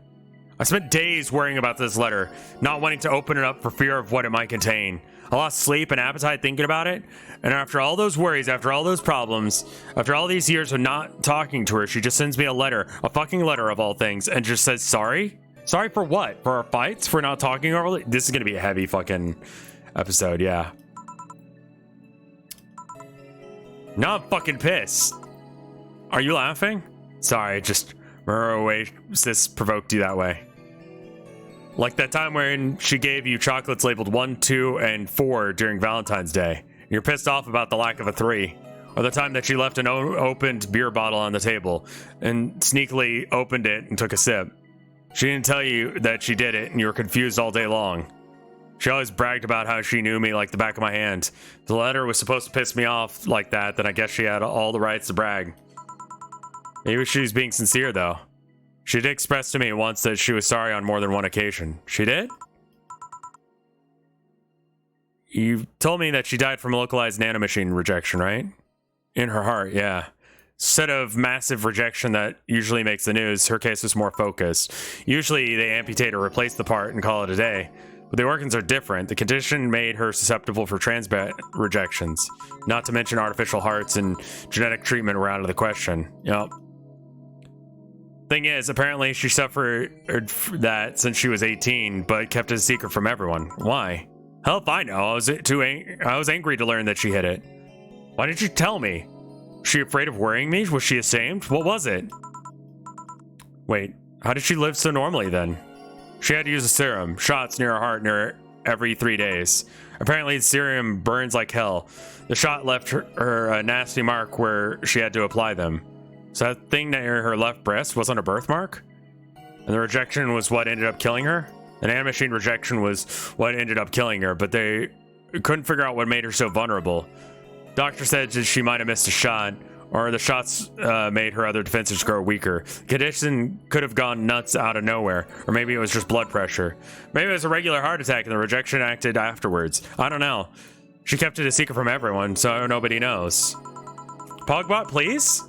I spent days worrying about this letter, not wanting to open it up for fear of what it might contain. I lost sleep and appetite thinking about it, and after all those worries, after all those problems, after all these years of not talking to her, she just sends me a letter, a fucking letter of all things, and just says sorry? Sorry for what? For our fights? For not talking over? This is gonna be a heavy fucking episode, yeah. Now I'm fucking pissed. Are you laughing? Sorry, just remember a way sis provoked you that way. Like that time when she gave you chocolates labeled 1, 2, and 4 during Valentine's Day. And you're pissed off about the lack of a 3. Or the time that she left an opened beer bottle on the table and sneakily opened it and took a sip. She didn't tell you that she did it and you were confused all day long. She always bragged about how she knew me like the back of my hand. If the letter was supposed to piss me off like that, then I guess she had all the rights to brag. Maybe she's being sincere, though. She did express to me once that she was sorry on more than one occasion. She did? You told me that she died from localized nanomachine rejection, right? In her heart, yeah. Instead of massive rejection that usually makes the news, her case was more focused. Usually they amputate or replace the part and call it a day. But the organs are different. The condition made her susceptible for transplant rejections. Not to mention artificial hearts and genetic treatment were out of the question. Yep. Thing is, apparently she suffered that since she was 18, but kept it a secret from everyone. Why? Hell if I know. I was angry to learn that she hid it. Why didn't you tell me? Was she afraid of worrying me? Was she ashamed? What was it? Wait, how did she live so normally then? She had to use a serum, shots near her heart every 3 days. Apparently the serum burns like hell. The shot left her a nasty mark where she had to apply them. So that thing near her left breast wasn't a birthmark? And the rejection was what ended up killing her? The nanomachine rejection was what ended up killing her, but they couldn't figure out what made her so vulnerable. Doctor said that she might have missed a shot, or the shots made her other defenses grow weaker. The condition could have gone nuts out of nowhere, or maybe it was just blood pressure. Maybe it was a regular heart attack and the rejection acted afterwards. I don't know. She kept it a secret from everyone, so nobody knows. Pogbot, please?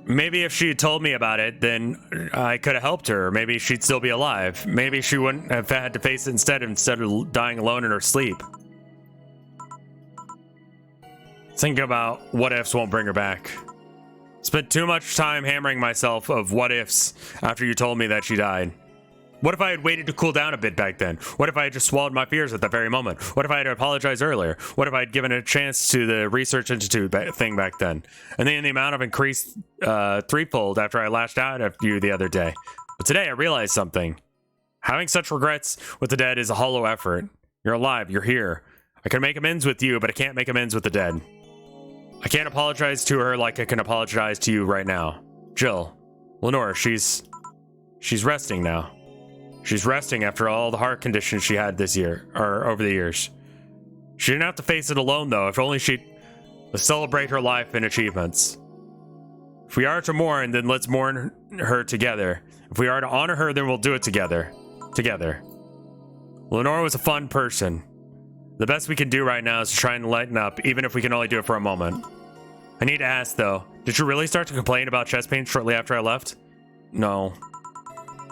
Maybe if she had told me about it, then I could have helped her. Maybe she'd still be alive. Maybe she wouldn't have had to face it instead of dying alone in her sleep. Thinking about what ifs won't bring her back. Spent too much time hammering myself of what ifs after you told me that she died. What if I had waited to cool down a bit back then? What if I had just swallowed my fears at that very moment? What if I had apologized earlier? What if I had given a chance to the Research Institute thing back then? And then the amount of increased threefold after I lashed out at you the other day. But today I realized something. Having such regrets with the dead is a hollow effort. You're alive, you're here. I can make amends with you, but I can't make amends with the dead. I can't apologize to her like I can apologize to you right now. Jill, Lenore, she's resting now. She's resting after all the heart conditions she had this year, or over the years. She didn't have to face it alone, though. If only she'd celebrate her life and achievements. If we are to mourn, then let's mourn her together. If we are to honor her, then we'll do it together. Lenore was a fun person. The best we can do right now is to try and lighten up, even if we can only do it for a moment. I need to ask, though, did you really start to complain about chest pain shortly after I left? No.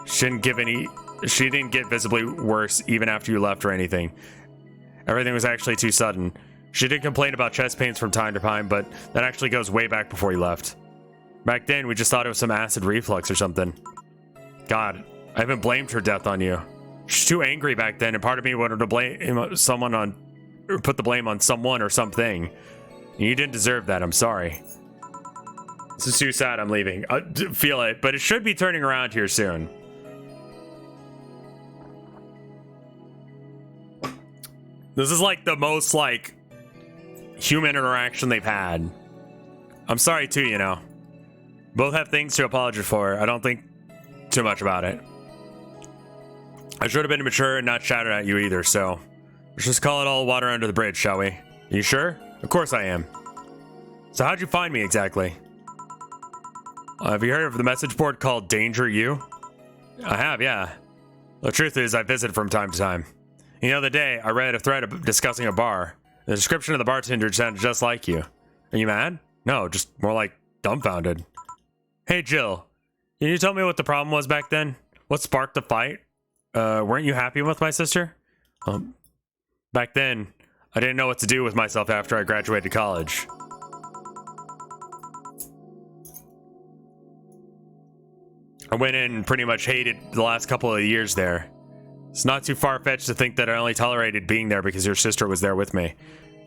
She didn't get visibly worse even after you left or anything. Everything was actually too sudden. She did complain about chest pains from time to time, but that actually goes way back before you left. Back then, we just thought it was some acid reflux or something. God, I haven't blamed her death on you. She's too angry back then, and part of me wanted to blame someone or put the blame on someone or something. You didn't deserve that, I'm sorry. This is too sad, I'm leaving. I feel it, but it should be turning around here soon. This is like the most like human interaction they've had. I'm sorry too, you know. Both have things to apologize for. I don't think too much about it. I should have been mature and not shouted at you either, so let's just call it all water under the bridge, shall we? You sure? Of course I am. So how'd you find me exactly? Have you heard of the message board called Danger U? I have, yeah. The truth is I visit from time to time. You know, the day I read a thread discussing a bar. The description of the bartender sounded just like you. Are you mad? No, just more like dumbfounded. Hey Jill, can you tell me what the problem was back then? What sparked the fight? Weren't you happy with my sister? Back then, I didn't know what to do with myself after I graduated college. I went in and pretty much hated the last couple of years there. It's not too far-fetched to think that I only tolerated being there because your sister was there with me.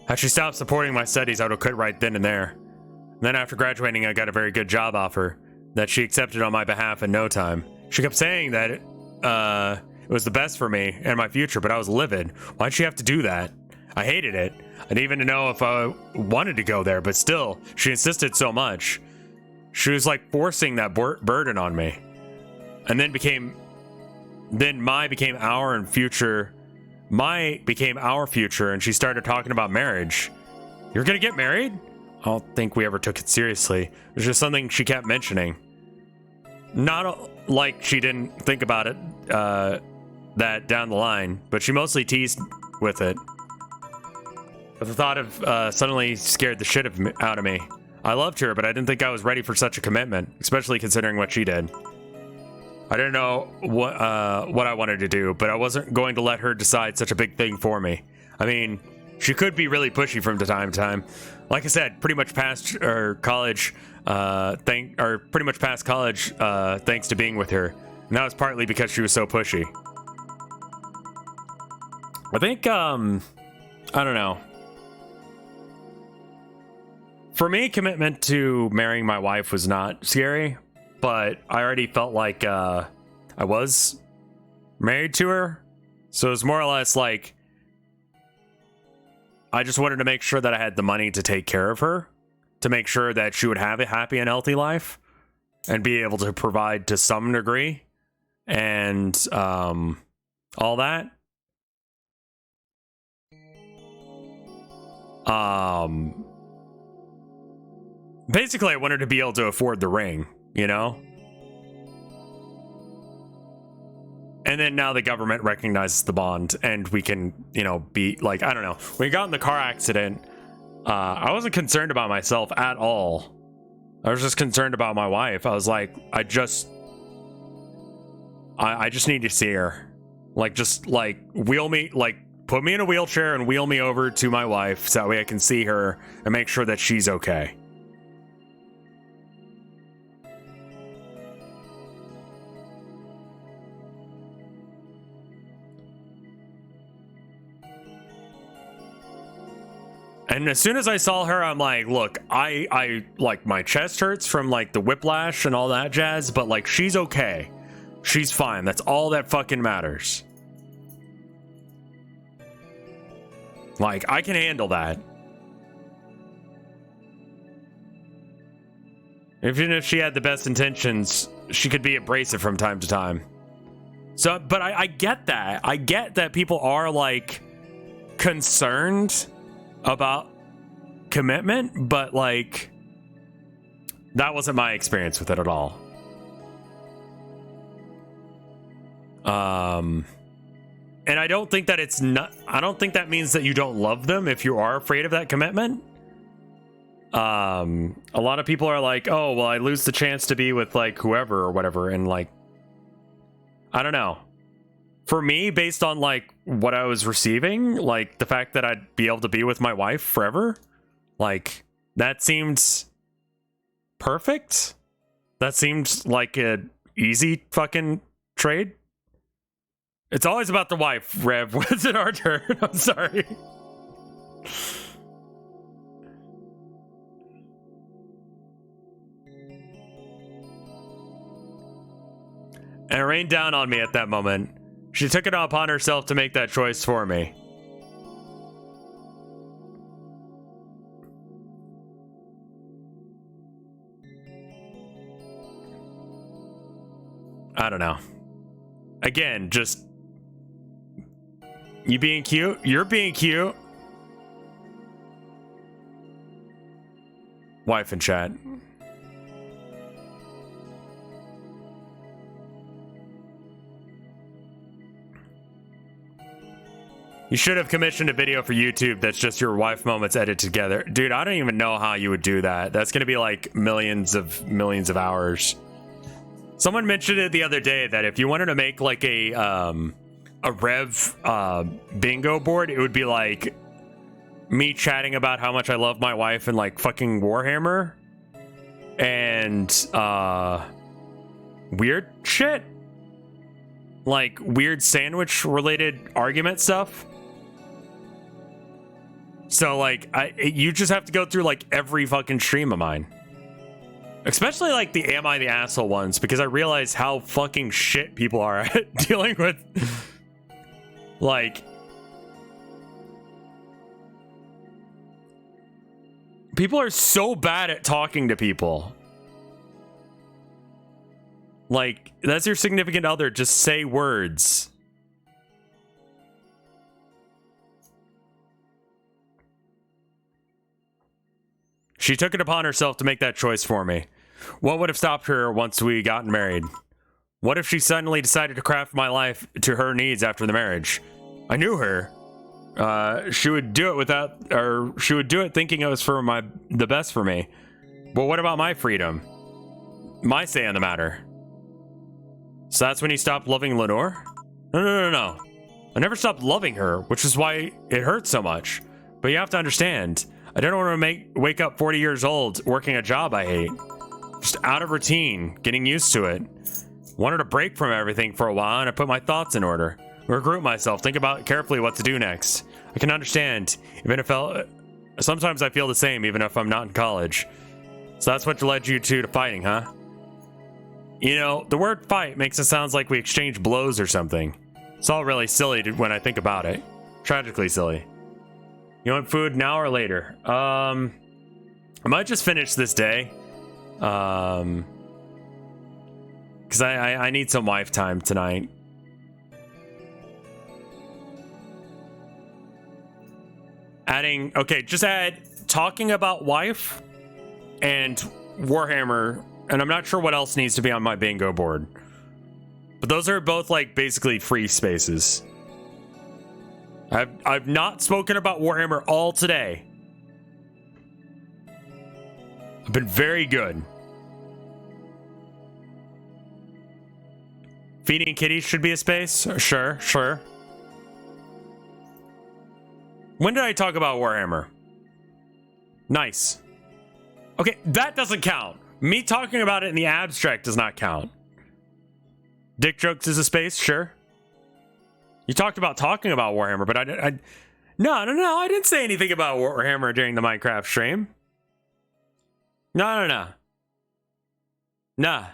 Had she stopped supporting my studies, I would have quit right then and there. And then after graduating, I got a very good job offer that she accepted on my behalf in no time. She kept saying that it was the best for me and my future, but I was livid. Why'd she have to do that? I hated it. I didn't even know if I wanted to go there, but still, she insisted so much. She was like forcing that burden on me. And then my became our future, and she started talking about marriage. You're gonna get married? I don't think we ever took it seriously. It was just something she kept mentioning. Not like she didn't think about it, that down the line, but she mostly teased with it. But the thought of suddenly scared the shit out of me. I loved her, but I didn't think I was ready for such a commitment, especially considering what she did. I didn't know what I wanted to do, but I wasn't going to let her decide such a big thing for me. I mean, she could be really pushy from time to time. Like I said, pretty much past college, thanks to being with her. And that was partly because she was so pushy. I think, I don't know. For me, commitment to marrying my wife was not scary. But I already felt like I was married to her. So it was more or less like I just wanted to make sure that I had the money to take care of her, to make sure that she would have a happy and healthy life and be able to provide to some degree and all that. Basically, I wanted to be able to afford the ring. You know? And then now the government recognizes the bond, and we can, you know, be like, I don't know. When we got in the car accident, I wasn't concerned about myself at all. I was just concerned about my wife. I was like, I just need to see her. Like, just like wheel me, like put me in a wheelchair and wheel me over to my wife so that way I can see her and make sure that she's okay. And as soon as I saw her, I'm like, look, I like, my chest hurts from like the whiplash and all that jazz, but like, she's okay. She's fine. That's all that fucking matters. Like, I can handle that. Even if she had the best intentions, she could be abrasive from time to time. So, but I get that. I get that people are like concerned about commitment, but like, that wasn't my experience with it at all. And I don't think that it's not, I don't think that means that you don't love them if you are afraid of that commitment. A lot of people are like, oh, well, I lose the chance to be with like whoever or whatever. And like, I don't know. For me, based on like what I was receiving, like the fact that I'd be able to be with my wife forever, like that seemed perfect. That seemed like an easy fucking trade. It's always about the wife, Rev. Was it our turn? I'm sorry. And it rained down on me at that moment. She took it upon herself to make that choice for me. I don't know. Again, just you being cute. You're being cute. Wife in chat. You should have commissioned a video for YouTube that's just your wife moments edited together. Dude, I don't even know how you would do that. That's going to be like millions of hours. Someone mentioned it the other day that if you wanted to make like a Rev bingo board, it would be like me chatting about how much I love my wife and like fucking Warhammer and weird shit. Like weird sandwich related argument stuff. So like you just have to go through like every fucking stream of mine. Especially like the Am I the Asshole ones, because I realize how fucking shit people are at dealing with like people are so bad at talking to people. Like, that's your significant other, just say words. She took it upon herself to make that choice for me. What would have stopped her once we gotten married? What if she suddenly decided to craft my life to her needs after the marriage? I knew her. She would do it without, or she would do it thinking it was for the best for me. But what about my freedom? My say on the matter? So that's when you stopped loving Lenore? No. I never stopped loving her, which is why it hurts so much. But you have to understand, I didn't want to wake up 40 years old working a job I hate. Just out of routine, getting used to it. Wanted to break from everything for a while, and I put my thoughts in order. Regroup myself, think about carefully what to do next. I can understand, even if sometimes I feel the same, even if I'm not in college. So that's what led you to fighting, huh? You know, the word fight makes it sound like we exchange blows or something. It's all really silly when I think about it. Tragically silly. You want food now or later? I might just finish this day. Because I need some wife time tonight. Just add talking about wife and Warhammer, and I'm not sure what else needs to be on my bingo board. But those are both like basically free spaces. I've not spoken about Warhammer all today. I've been very good. Feeding kitties should be a space? Sure, sure. When did I talk about Warhammer? Nice. Okay, that doesn't count. Me talking about it in the abstract does not count. Dick jokes is a space, sure. You talked about talking about Warhammer, but no, I didn't say anything about Warhammer during the Minecraft stream. No. No.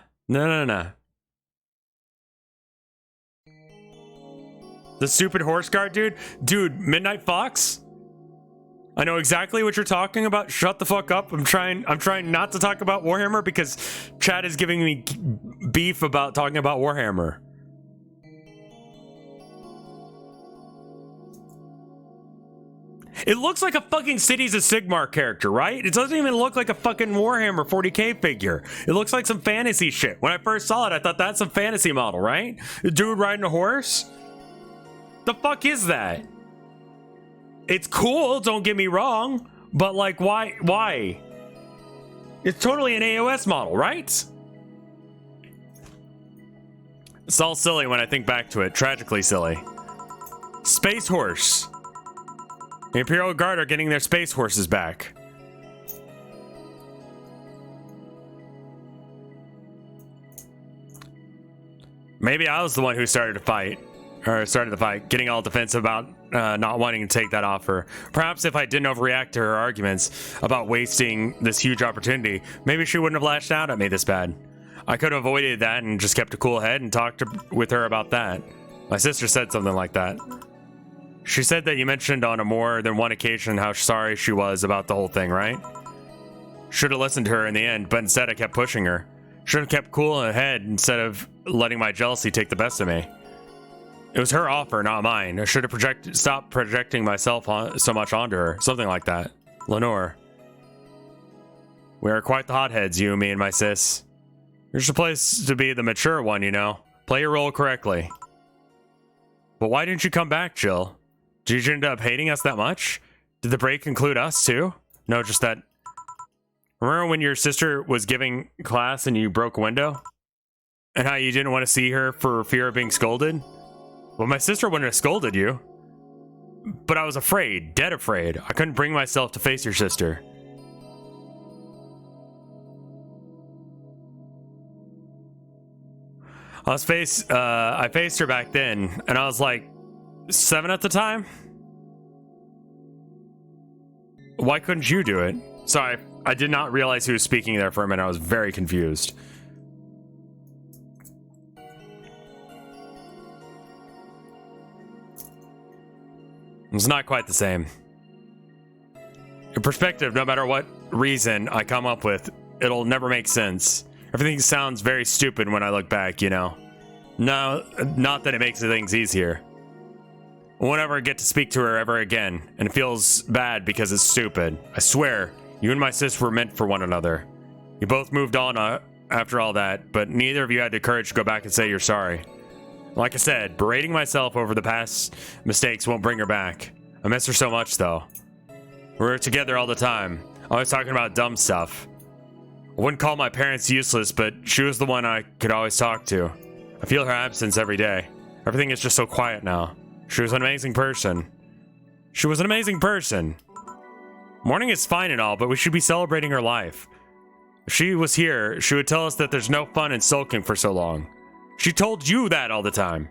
The stupid horse guard, dude? Dude, Midnight Fox? I know exactly what you're talking about. Shut the fuck up. I'm trying not to talk about Warhammer because chat is giving me beef about talking about Warhammer. It looks like a fucking Cities of Sigmar character, right? It doesn't even look like a fucking Warhammer 40k figure. It looks like some fantasy shit. When I first saw it, I thought that's some fantasy model, right? A dude riding a horse? The fuck is that? It's cool, don't get me wrong, but like, why? It's totally an AOS model, right? It's all silly when I think back to it, tragically silly. Space Horse. The Imperial Guard are getting their Space Horses back. Maybe I was the one who started the fight, getting all defensive about not wanting to take that offer. Perhaps if I didn't overreact to her arguments about wasting this huge opportunity, maybe she wouldn't have lashed out at me this bad. I could have avoided that and just kept a cool head and talked with her about that. My sister said something like that. She said that you mentioned on a more than one occasion how sorry she was about the whole thing, right? Should have listened to her in the end, but instead I kept pushing her. Should have kept cool in the head instead of letting my jealousy take the best of me. It was her offer, not mine. I should have stopped projecting myself so much onto her. Something like that. Lenore. We are quite the hotheads, you, me, and my sis. You're just a place to be the mature one, you know. Play your role correctly. But why didn't you come back, Jill? Did you end up hating us that much? Did the break include us, too? No, just that... Remember when your sister was giving class and you broke a window? And how you didn't want to see her for fear of being scolded? Well, my sister wouldn't have scolded you. But I was afraid, dead afraid. I couldn't bring myself to face your sister. I faced her back then, and I was like 7 at the time. Why couldn't you do it? Sorry, I did not realize who was speaking there for a minute. I was very confused. It's not quite the same. In perspective, no matter what reason I come up with, it'll never make sense. Everything sounds very stupid when I look back, you know. No, not that it makes things easier. I won't ever get to speak to her ever again, and it feels bad because it's stupid. I swear, you and my sis were meant for one another. You both moved on after all that, but neither of you had the courage to go back and say you're sorry. Like I said, berating myself over the past mistakes won't bring her back. I miss her so much, though. We were together all the time, always talking about dumb stuff. I wouldn't call my parents useless, but she was the one I could always talk to. I feel her absence every day. Everything is just so quiet now. She was an amazing person. She was an amazing person. Mourning is fine and all, but we should be celebrating her life. If she was here, she would tell us that there's no fun in sulking for so long. She told you that all the time.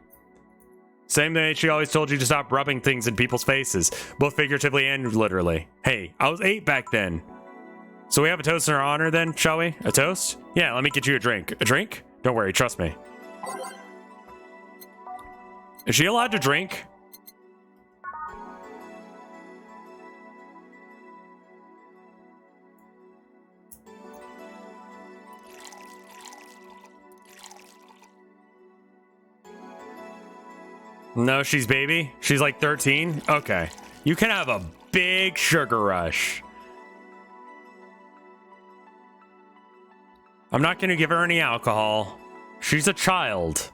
Same way she always told you to stop rubbing things in people's faces, both figuratively and literally. Hey, I was 8 back then. So we have a toast in her honor then, shall we? A toast? Yeah, let me get you a drink. A drink? Don't worry, trust me. Is she allowed to drink? No, she's baby? She's like 13? Okay. You can have a big sugar rush. I'm not gonna give her any alcohol. She's a child.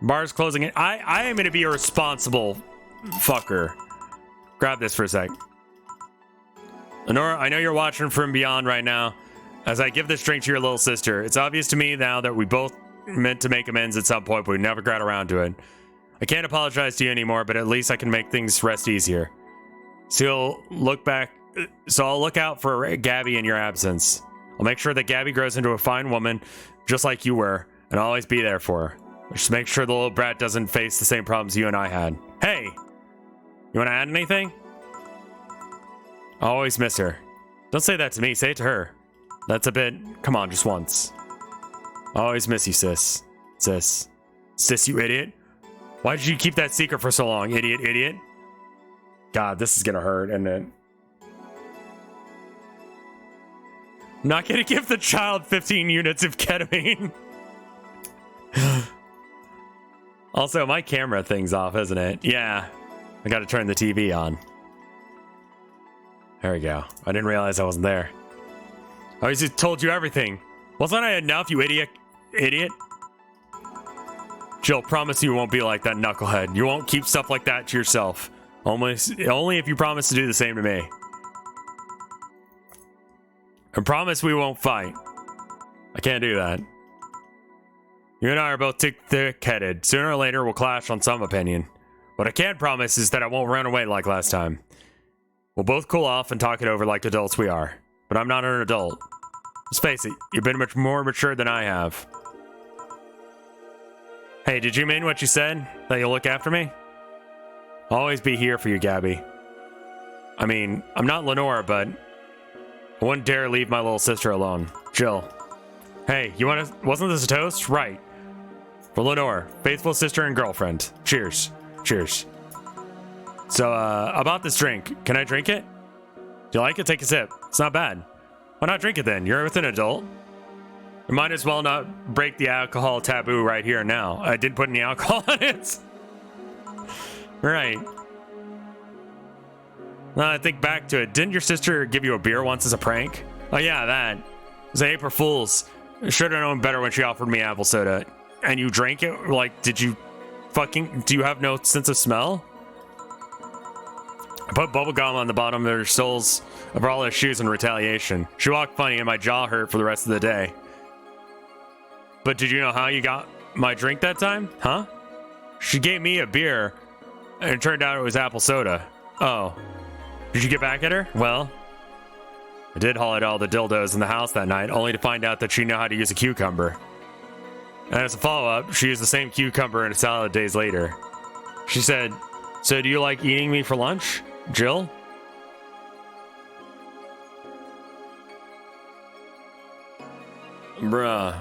Bar's closing it. I am going to be a responsible fucker. Grab this for a sec. Lenora, I know you're watching from beyond right now. As I give this drink to your little sister, it's obvious to me now that we both meant to make amends at some point, but we never got around to it. I can't apologize to you anymore, but at least I can make things rest easier. So I'll look out for Gabby in your absence. I'll make sure that Gabby grows into a fine woman, just like you were, and I'll always be there for her. Just make sure the little brat doesn't face the same problems you and I had. Hey! You want to add anything? I always miss her. Don't say that to me, say it to her. That's a bit... Come on, just once. I always miss you, sis. Sis. Sis, you idiot. Why did you keep that secret for so long, idiot, idiot? God, this is gonna hurt, isn't it? I'm not gonna give the child 15 units of ketamine. Also, my camera thing's off, isn't it? Yeah. I gotta turn the TV on. There we go. I didn't realize I wasn't there. I just told you everything. Wasn't I enough, you idiot? Idiot? Jill, promise you won't be like that knucklehead. You won't keep stuff like that to yourself. Only if you promise to do the same to me. And promise we won't fight. I can't do that. You and I are both thick-headed. Sooner or later, we'll clash on some opinion. What I can promise is that I won't run away like last time. We'll both cool off and talk it over like adults we are. But I'm not an adult. Let's face it, you've been much more mature than I have. Hey, did you mean what you said? That you'll look after me? I'll always be here for you, Gabby. I mean, I'm not Lenora, but I wouldn't dare leave my little sister alone. Jill. Hey, wasn't this a toast? Right. For Lenore, faithful sister and girlfriend. Cheers. Cheers. So, about this drink. Can I drink it? Do you like it? Take a sip. It's not bad. Why not drink it then? You're with an adult. You might as well not break the alcohol taboo right here and now. I didn't put any alcohol in it. Right. Now I think back to it. Didn't your sister give you a beer once as a prank? Oh yeah, that. It was an April Fool's. Should have known better when she offered me apple soda. And you drank it? Like, do you have no sense of smell? I put bubblegum on the bottom of her soles of all her shoes in retaliation. She walked funny and my jaw hurt for the rest of the day. But did you know how you got my drink that time? Huh? She gave me a beer, and it turned out it was apple soda. Oh. Did you get back at her? Well, I did haul out all the dildos in the house that night, only to find out that she knew how to use a cucumber. And as a follow-up, she used the same cucumber in a salad days later. She said, "So do you like eating me for lunch, Jill?" Bruh.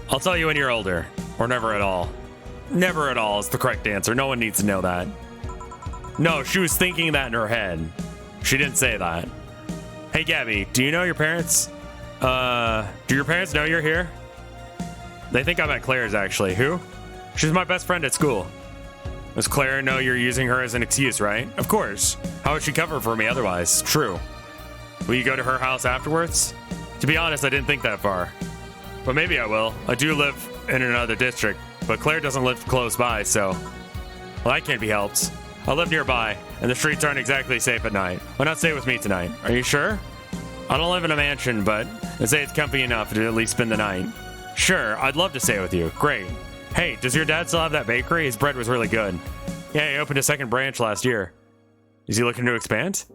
I'll tell you when you're older. Or never at all. Never at all is the correct answer. No one needs to know that. No, she was thinking that in her head. She didn't say that. Hey, Gabby, do you know your parents? Do your parents know you're here? They think I'm at Claire's, actually. Who? She's my best friend at school. Does Claire know you're using her as an excuse, right? Of course. How would she cover for me otherwise? True. Will you go to her house afterwards? To be honest, I didn't think that far. But maybe I will. I do live in another district, but Claire doesn't live close by, so... Well, that can't be helped. I live nearby, and the streets aren't exactly safe at night. Why not stay with me tonight? Are you sure? I don't live in a mansion, but I'd say it's comfy enough to at least spend the night. Sure, I'd love to stay with you. Great. Hey, does your dad still have that bakery? His bread was really good. Yeah, he opened a second branch last year. Is he looking to expand?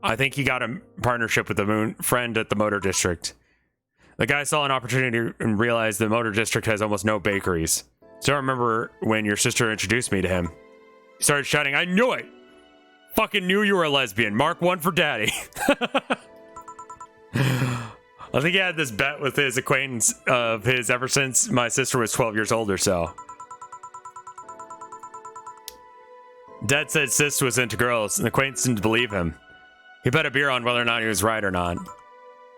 I think he got a partnership with a friend at the Motor District. The guy saw an opportunity and realized the Motor District has almost no bakeries. So I remember when your sister introduced me to him. He started shouting, "I knew it! Fucking knew you were a lesbian. Mark 1 for daddy." I think he had this bet with his acquaintance of his ever since my sister was 12 years old or so. Dad said sis was into girls, and the acquaintance didn't believe him. He bet a beer on whether or not he was right or not.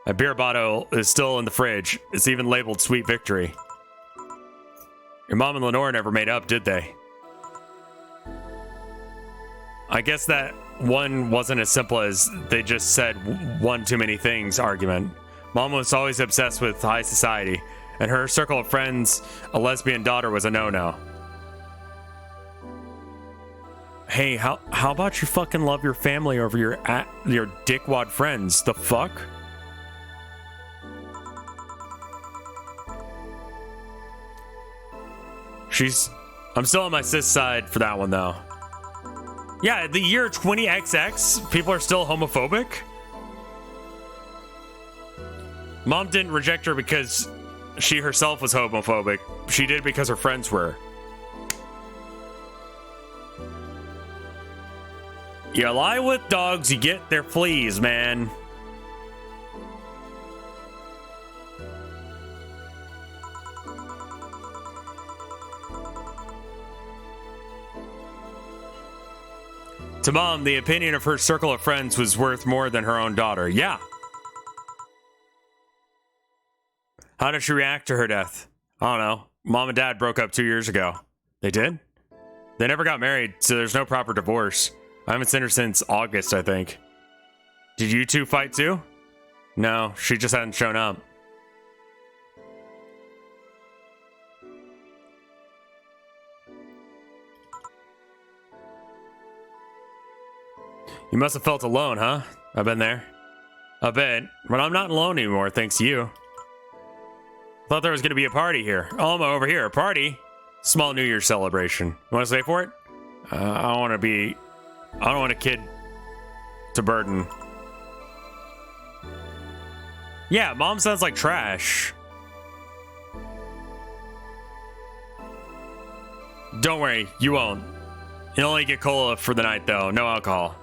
A beer bottle is still in the fridge. It's even labeled Sweet Victory. Your mom and Lenore never made up, did they? I guess that one wasn't as simple as they just said one too many things argument. Mom was always obsessed with high society, and her circle of friends, a lesbian daughter was a no-no. Hey, how about you fucking love your family over your dickwad friends? The fuck? I'm still on my cis side for that one though. Yeah, the year 20XX, people are still homophobic. Mom didn't reject her because she herself was homophobic. She did because her friends were. You lie with dogs, you get their fleas, man. To Mom, the opinion of her circle of friends was worth more than her own daughter. Yeah. How did she react to her death? I don't know. Mom and Dad broke up 2 years ago. They did? They never got married, so there's no proper divorce. I haven't seen her since August, I think. Did you two fight too? No, she just hadn't shown up. You must have felt alone, huh? I've been there. A bit, but I'm not alone anymore, thanks to you. Thought there was gonna be a party here. Alma over here, a party? Small New Year's celebration. You wanna stay for it? I don't want a kid to burden. Yeah, Mom sounds like trash. Don't worry, you won't. You'll only get cola for the night though, no alcohol.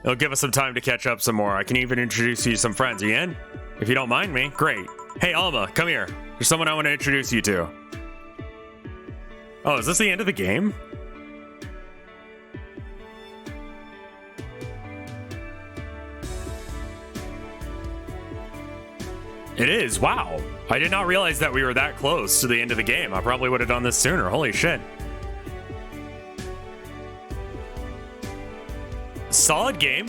It'll give us some time to catch up some more. I can even introduce you to some friends. Are you in? If you don't mind me, great. Hey, Alma, come here. There's someone I want to introduce you to. Oh, is this the end of the game? It is. Wow. I did not realize that we were that close to the end of the game. I probably would have done this sooner. Holy shit. Solid game.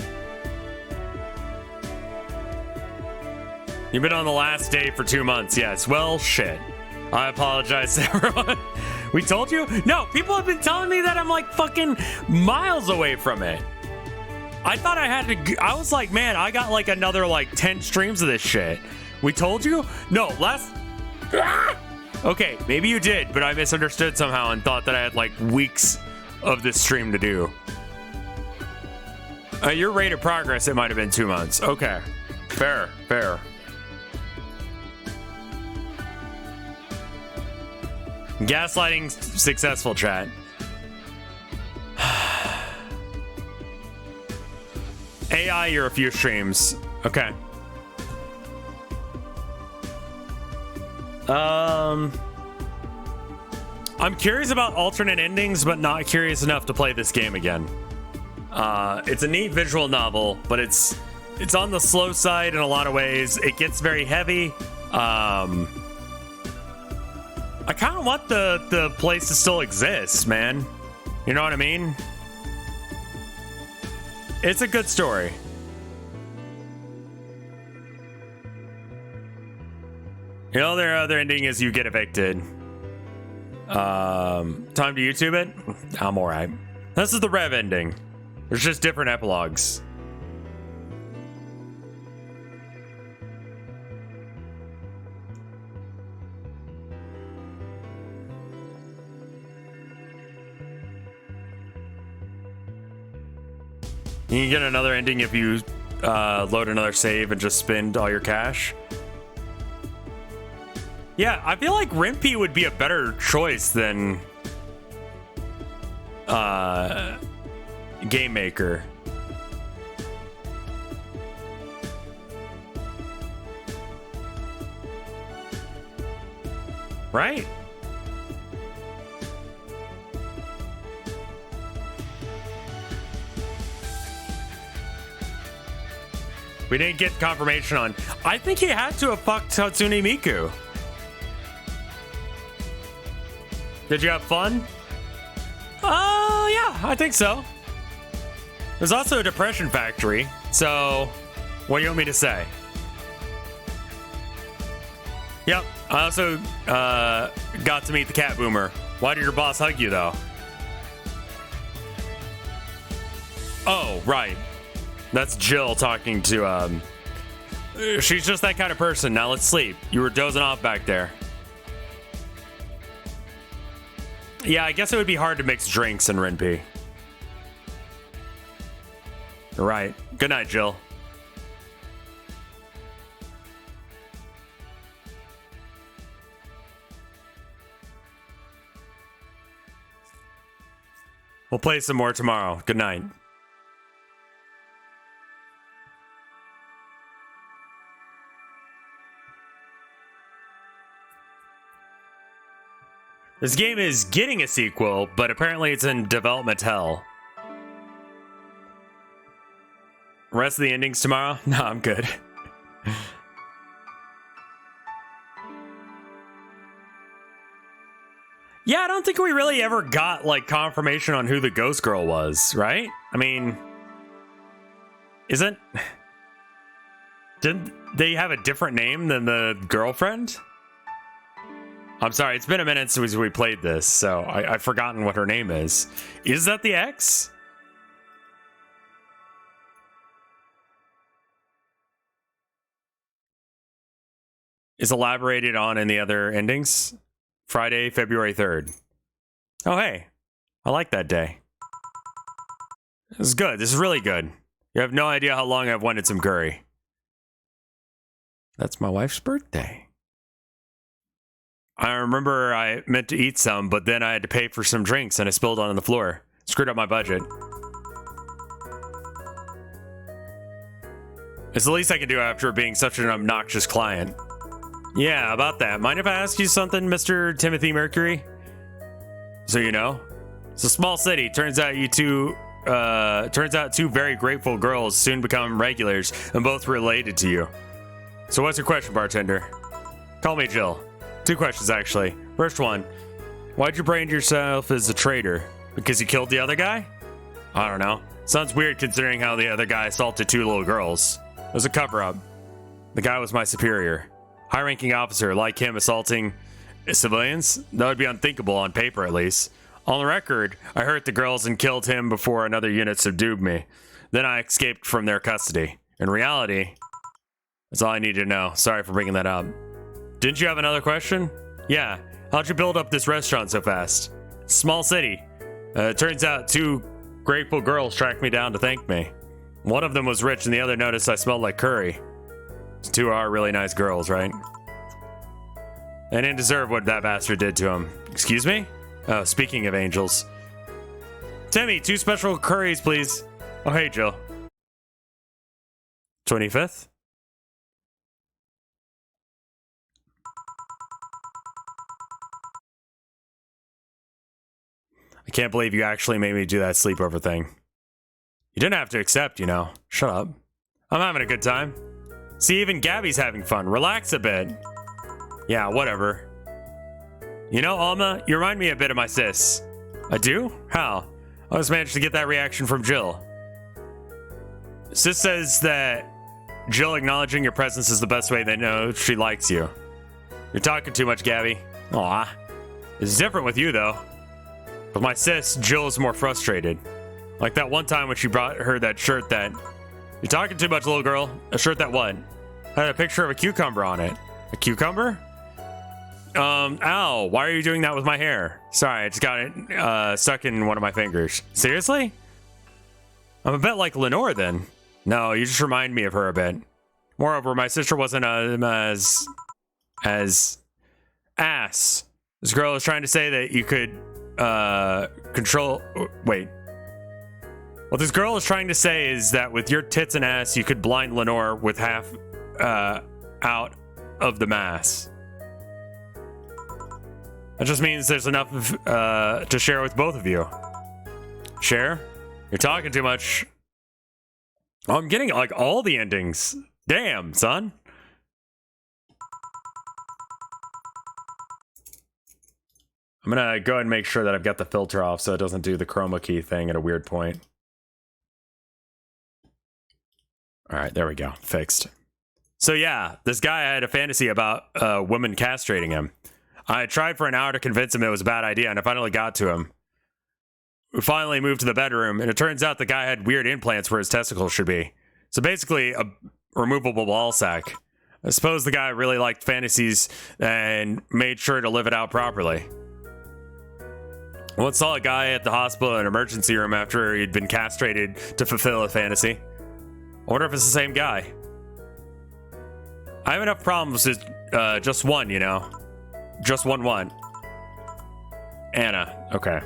You've been on the last day for 2 months. Yes. Well, shit. I apologize to everyone. We told you? No, people have been telling me that I'm like fucking miles away from it. I thought I had to. I was like, man, I got like another like 10 streams of this shit. We told you? No, Okay, maybe you did, but I misunderstood somehow and thought that I had like weeks of this stream to do. Your rate of progress, it might have been 2 months. Okay. Fair. Gaslighting successful, chat. AI, you're a few streams. Okay. I'm curious about alternate endings, but not curious enough to play this game again. It's a neat visual novel, but it's on the slow side in a lot of ways. It gets very heavy. I kind of want the place to still exist, man. You know what I mean? It's a good story. You know, their other ending is you get evicted. Time to YouTube it? I'm alright. This is the Rev ending. There's just different epilogues. You can get another ending if you load another save and just spend all your cash. Yeah, I feel like Rimpy would be a better choice than Game Maker. Right? We didn't get confirmation on. I think he had to have fucked Tatsune Miku. Did you have fun? Yeah, I think so. It There's also a depression factory, so what do you want me to say? Yep, I also got to meet the cat boomer. Why did your boss hug you, though? Oh, right. That's Jill talking to, she's just that kind of person. Now let's sleep. You were dozing off back there. Yeah, I guess it would be hard to mix drinks in Renpy. You're right. Good night, Jill. We'll play some more tomorrow. Good night. This game is getting a sequel, but apparently it's in development hell. Rest of the endings tomorrow? No, I'm good. Yeah, I don't think we really ever got, like, confirmation on who the ghost girl was, right? I mean, didn't they have a different name than the girlfriend? I'm sorry, it's been a minute since we played this, so I've forgotten what her name is. Is that the ex? Is elaborated on in the other endings? Friday, February 3rd. Oh, hey. I like that day. This is good. This is really good. You have no idea how long I've wanted some curry. That's my wife's birthday. I remember I meant to eat some, but then I had to pay for some drinks and I spilled on the floor. Screwed up my budget. It's the least I can do after being such an obnoxious client. Yeah, about that. Mind if I ask you something, Mr. Timothy Mercury? So you know, it's a small city. Turns out two very grateful girls soon become regulars and both related to you. So what's your question, bartender? Call me Jill. 2 questions, actually. First one, why'd you brand yourself as a traitor? Because you killed the other guy? I don't know. Sounds weird considering how the other guy assaulted 2 little girls. It was a cover-up. The guy was my superior. High-ranking officer, like him assaulting civilians? That would be unthinkable on paper, at least. On the record, I hurt the girls and killed him before another unit subdued me. Then I escaped from their custody. In reality, that's all I need to know. Sorry for bringing that up. Didn't you have another question? Yeah. How'd you build up this restaurant so fast? Small city. Turns out 2 grateful girls tracked me down to thank me. One of them was rich and the other noticed I smelled like curry. These 2 are really nice girls, right? They didn't deserve what that bastard did to him. Excuse me? Oh, speaking of angels. Timmy, 2 special curries, please. Oh, hey, Jill. 25th? I can't believe you actually made me do that sleepover thing. You didn't have to accept, you know. Shut up. I'm having a good time. See, even Gabby's having fun. Relax a bit. Yeah, whatever. You know, Alma, you remind me a bit of my sis. I do? How? I just managed to get that reaction from Jill. Sis says that Jill acknowledging your presence is the best way they know she likes you. You're talking too much, Gabby. Aw. It's different with you, though. With my sis, Jill is more frustrated. Like that one time when she brought her that shirt that... You're talking too much, little girl. A shirt that what? Had a picture of a cucumber on it. A cucumber? Ow. Why are you doing that with my hair? Sorry, I just got it stuck in one of my fingers. Seriously? I'm a bit like Lenore then. No, you just remind me of her a bit. Moreover, my sister wasn't as ass. This girl is trying to say that you could control... Wait. What this girl is trying to say is that with your tits and ass, you could blind Lenore with half out of the mass. That just means there's enough to share with both of you. Share? You're talking too much. Oh, I'm getting like all the endings. Damn, son. I'm gonna go ahead and make sure that I've got the filter off so it doesn't do the chroma key thing at a weird point. All right, there we go. Fixed. So yeah, this guy had a fantasy about a woman castrating him. I tried for an hour to convince him it was a bad idea, and I finally got to him. We finally moved to the bedroom, and it turns out the guy had weird implants where his testicles should be. So basically, a removable ball sack. I suppose the guy really liked fantasies and made sure to live it out properly. I once saw a guy at the hospital in an emergency room after he'd been castrated to fulfill a fantasy. I wonder if it's the same guy. I have enough problems with just one, you know. Just one. Anna, okay.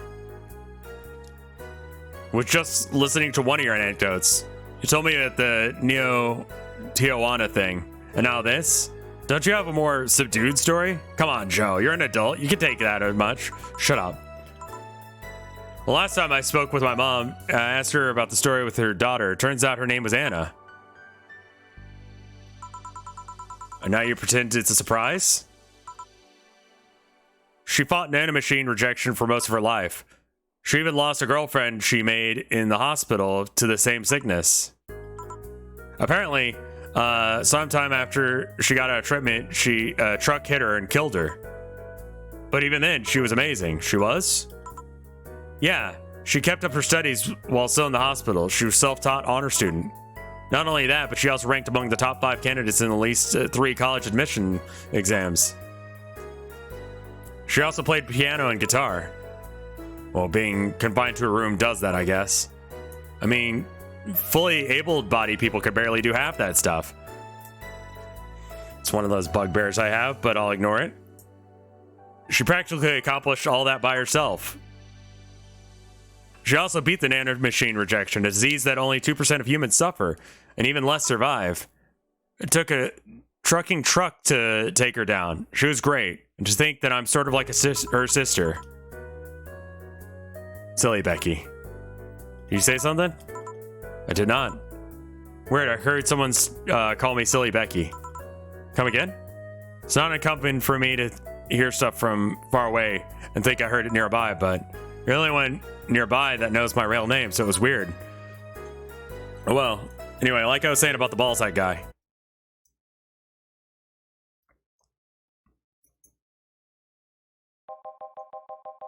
Was just listening to one of your anecdotes. You told me at the Neo Tijuana thing. And now this? Don't you have a more subdued story? Come on, Joe. You're an adult. You can take that as much. Shut up. The last time I spoke with my mom, I asked her about the story with her daughter. Turns out her name was Anna. And now you pretend it's a surprise? She fought nanomachine rejection for most of her life. She even lost a girlfriend she made in the hospital to the same sickness. Apparently, sometime after she got out of treatment, a truck hit her and killed her. But even then, she was amazing. She was? Yeah, she kept up her studies while still in the hospital. She was self-taught honor student. Not only that, but she also ranked among the top 5 candidates in at least 3 college admission exams. She also played piano and guitar. Well, being confined to a room does that, I guess. I mean, fully able-bodied people could barely do half that stuff. It's one of those bugbears I have, but I'll ignore it. She practically accomplished all that by herself. She also beat the nanomachine rejection, a disease that only 2% of humans suffer, and even less survive. It took a trucking truck to take her down. She was great. And to think that I'm sort of like her sister. Silly Becky. Did you say something? I did not. Weird, I heard someone call me Silly Becky. Come again? It's not uncommon for me to hear stuff from far away and think I heard it nearby, but you're the only one nearby that knows my real name, so it was weird. Oh well. Anyway, like I was saying about the ballsack guy.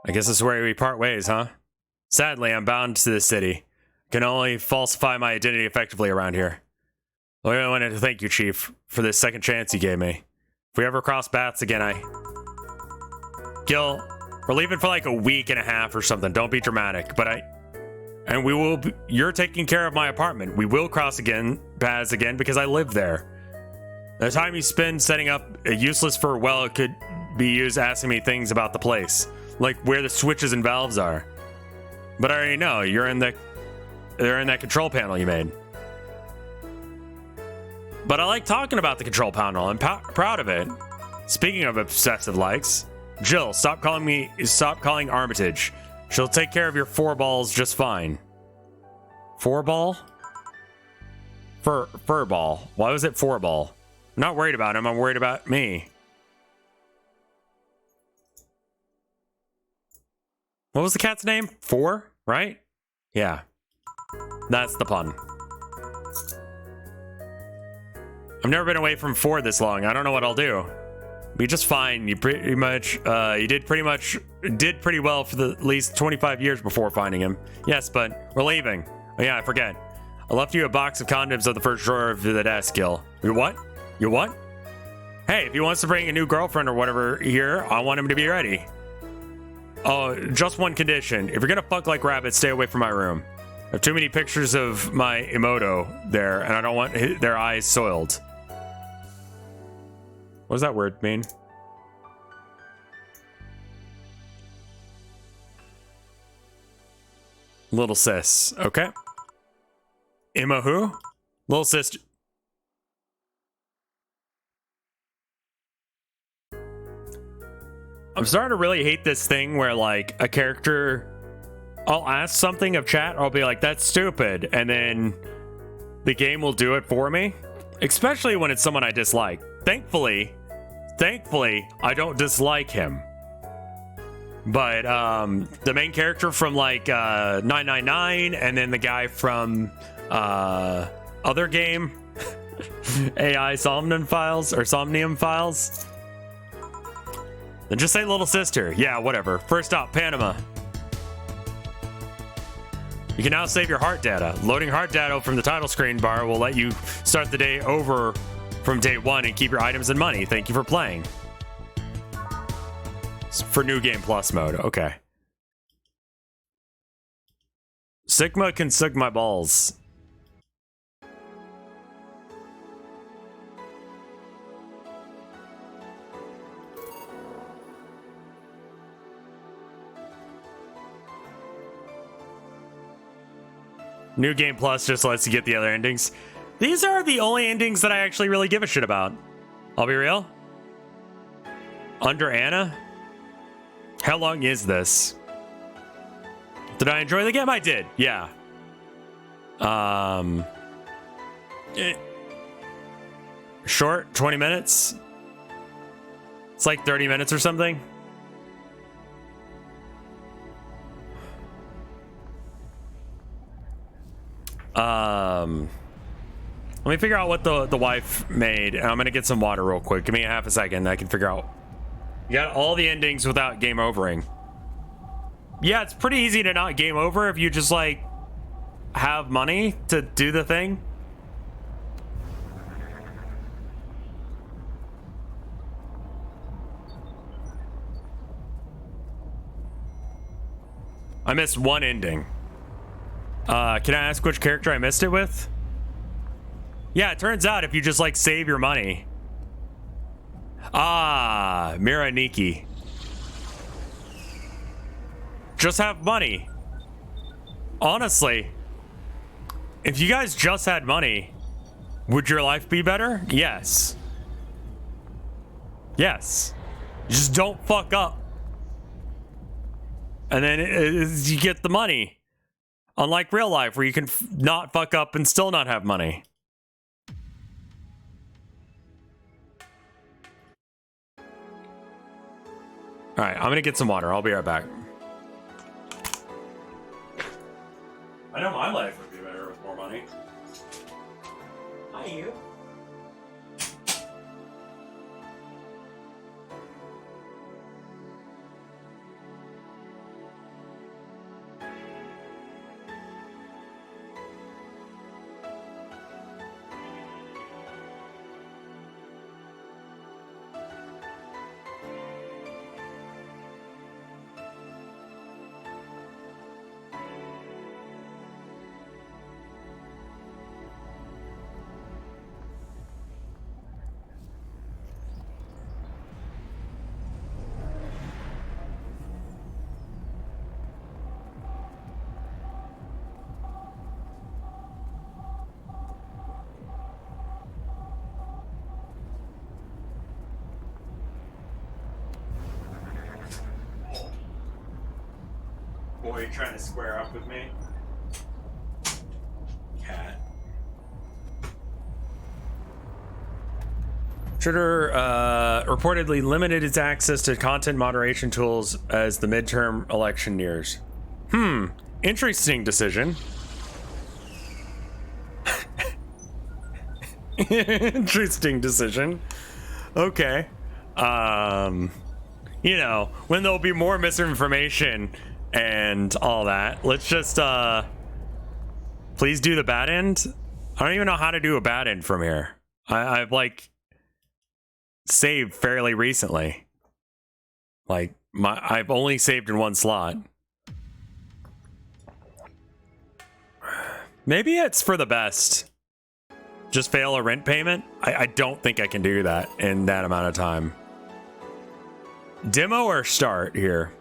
I guess this is where we part ways, huh? Sadly, I'm bound to this city. Can only falsify my identity effectively around here. I really wanted to thank you, Chief, for this second chance you gave me. If we ever cross paths again, Gil, we're leaving for like a week and a half or something. Don't be dramatic, but and we will you're taking care of my apartment. We will cross paths again because I live there. The time you spend setting up a useless farewell could be used asking me things about the place, like where the switches and valves are. But I already know they're in that control panel you made. But I like talking about the control panel. I'm proud of it. Speaking of obsessive likes, Jill, stop calling Armitage. She'll take care of your 4 balls just fine. 4 ball? Fur ball. Why was it 4 ball? I'm not worried about him. I'm worried about me. What was the cat's name? 4, right? Yeah. That's the pun. I've never been away from 4 this long. I don't know what I'll do. Be just fine. You pretty much, you did pretty well for at least 25 years before finding him. Yes, but we're leaving. Oh yeah, I forget. I left you a box of condoms at the first drawer of the desk, Gil. You what? You what? Hey, if he wants to bring a new girlfriend or whatever here, I want him to be ready. Oh, just one condition. If you're gonna fuck like rabbits, stay away from my room. I have too many pictures of my Emoto there, and I don't want their eyes soiled. What does that word mean? Little sis. Okay. Emma who? Little sister. I'm starting to really hate this thing where, like, a character... I'll ask something of chat, or I'll be like, that's stupid, and then the game will do it for me. Especially when it's someone I dislike. Thankfully, I don't dislike him. But, the main character from, like, 999, and then the guy from, Other game. AI Somnium files or Somnium files. Then just say little sister. Yeah, whatever. First stop, Panama. You can now save your heart data. Loading heart data from the title screen bar will let you start the day over from day one and keep your items and money. Thank you for playing. It's for New Game Plus mode. Okay. Sigma can suck my balls. New Game Plus just lets you get the other endings. These are the only endings that I actually really give a shit about. I'll be real. Under Anna? How long is this? Did I enjoy the game? I did, yeah. Short, 20 minutes. It's like 30 minutes or something. Let me figure out what the wife made. I'm gonna get some water real quick. Give me a half a second. I can figure out. You got all the endings without game overing. Yeah, it's pretty easy to not game over if you just like have money to do the thing. I missed one ending. Can I ask which character I missed it with? Yeah, it turns out if you just like save your money. Ah, Miraniki. Just have money. Honestly, if you guys just had money, would your life be better? Yes. Yes. Just don't fuck up. And then you get the money. Unlike real life, where you can not fuck up and still not have money. All right, I'm gonna get some water. I'll be right back. I know my life would be better with more money. Hi, you. Boy, you trying to square up with me? Cat. Twitter reportedly limited its access to content moderation tools as the midterm election nears. Interesting decision. Interesting decision. Okay. You know, when there'll be more misinformation and all that, let's just please do the bad end. I don't even know how to do a bad end from here. I've like saved fairly recently. Like I've only saved in one slot. Maybe it's for the best. Just fail a rent payment? I don't think I can do that in that amount of time. Demo or start here?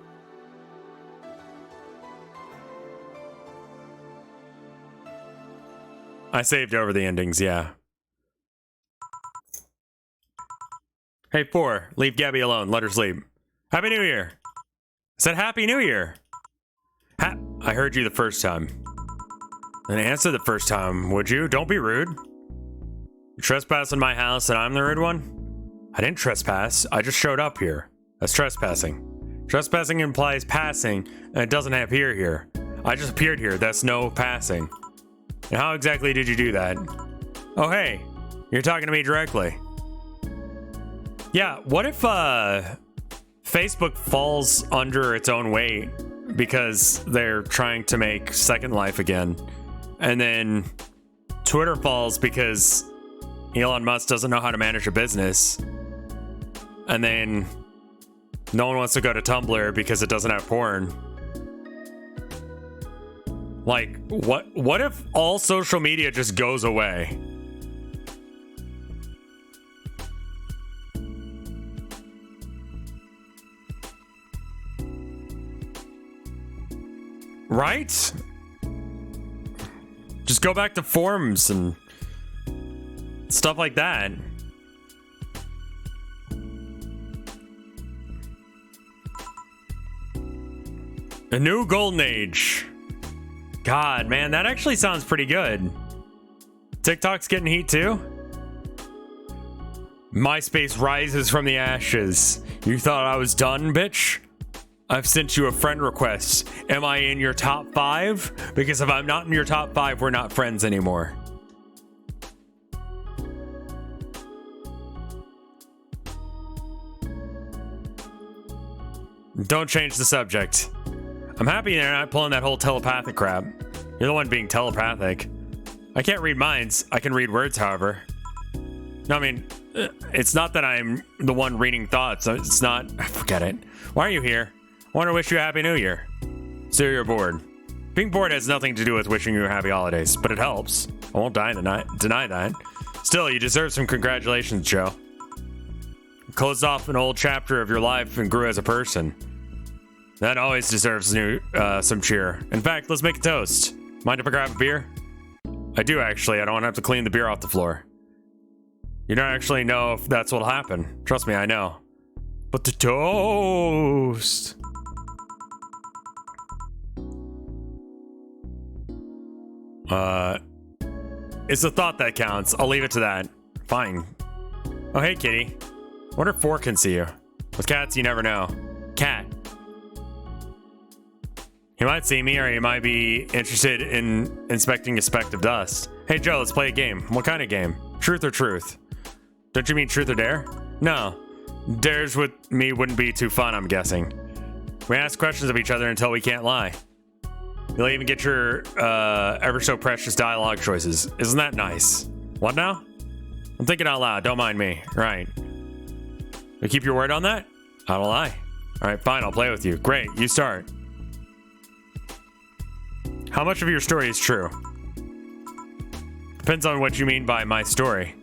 I saved over the endings, yeah. Hey, 4, leave Gabby alone. Let her sleep. Happy New Year. I said Happy New Year. I heard you the first time. Then answer the first time, would you? Don't be rude. You trespass in my house and I'm the rude one? I didn't trespass. I just showed up here. That's trespassing. Trespassing implies passing, and it doesn't appear here. I just appeared here. That's no passing. And how exactly did you do that? Oh, hey, you're talking to me directly. Yeah, what if Facebook falls under its own weight because they're trying to make Second Life again, and then Twitter falls because Elon Musk doesn't know how to manage a business, and then no one wants to go to Tumblr because it doesn't have porn? Like, what if all social media just goes away? Right? Just go back to forums and stuff like that. A new golden age. God, man, that actually sounds pretty good. TikTok's getting heat too? MySpace rises from the ashes. You thought I was done, bitch? I've sent you a friend request. Am I in your top 5? Because if I'm not in your top 5, we're not friends anymore. Don't change the subject. I'm happy they're not pulling that whole telepathic crap. You're the one being telepathic. I can't read minds. I can read words, however. No, I mean, it's not that I'm the one reading thoughts. It's not... Forget it. Why are you here? I want to wish you a happy new year. So you're bored. Being bored has nothing to do with wishing you a happy holidays, but it helps. I won't deny that. Still, you deserve some congratulations, Joe. You closed off an old chapter of your life and grew as a person. That always deserves some cheer. In fact, let's make a toast. Mind if I grab a beer? I do, actually. I don't want to have to clean the beer off the floor. You don't actually know if that's what'll happen. Trust me, I know. But the toast... It's the thought that counts. I'll leave it to that. Fine. Oh, hey, kitty. Wonder if 4 can see you. With cats, you never know. Cat. He might see me, or he might be interested in inspecting a speck of dust. Hey, Joe, let's play a game. What kind of game? Truth or truth? Don't you mean truth or dare? No. Dares with me wouldn't be too fun, I'm guessing. We ask questions of each other until we can't lie. You'll even get your ever so precious dialogue choices. Isn't that nice? What now? I'm thinking out loud. Don't mind me. Right. You keep your word on that? I don't lie. All right, fine. I'll play with you. Great. You start. How much of your story is true? Depends on what you mean by my story.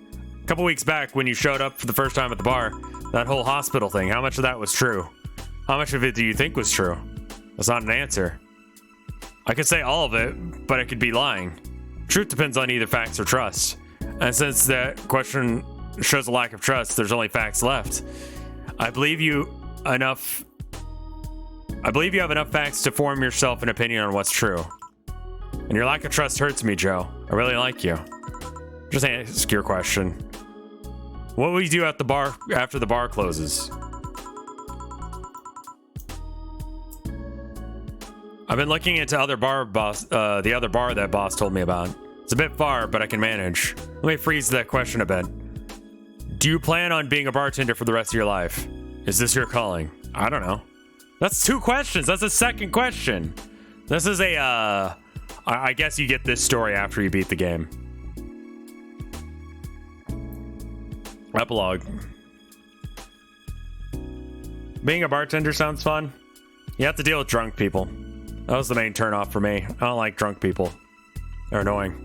A couple weeks back, when you showed up for the first time at the bar, that whole hospital thing, how much of that was true? How much of it do you think was true? That's not an answer. I could say all of it, but I could be lying. Truth depends on either facts or trust. And since that question shows a lack of trust, there's only facts left. I believe you have enough facts to form yourself an opinion on what's true. And your lack of trust hurts me, Joe. I really like you. Just ask your question. What will you do at the bar after the bar closes? I've been looking into the other bar that boss told me about. It's a bit far, but I can manage. Let me freeze that question a bit. Do you plan on being a bartender for the rest of your life? Is this your calling? I don't know. That's 2 questions. That's a second question. This is a, I guess you get this story after you beat the game. Epilogue. Being a bartender sounds fun. You have to deal with drunk people. That was the main turnoff for me. I don't like drunk people. They're annoying.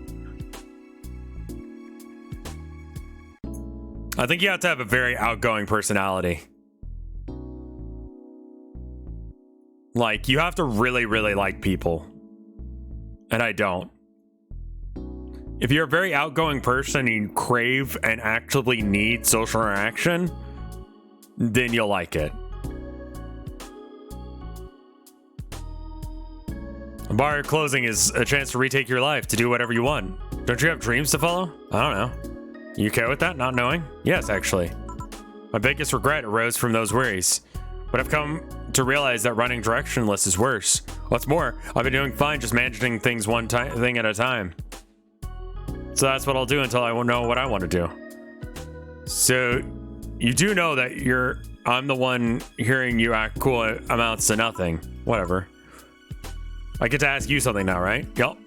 I think you have to have a very outgoing personality. Like, you have to really, really like people. And I don't. If you're a very outgoing person and you crave and actively need social interaction, then you'll like it. A bar closing is a chance to retake your life, to do whatever you want. Don't you have dreams to follow? I don't know. You okay with that, not knowing? Yes, actually. My biggest regret arose from those worries. But I've come to realize that running directionless is worse. What's more, I've been doing fine just managing things one thing at a time. So that's what I'll do until I know what I want to do. So you do know that I'm the one hearing you act cool amounts to nothing. Whatever. I get to ask you something now, right? Yup.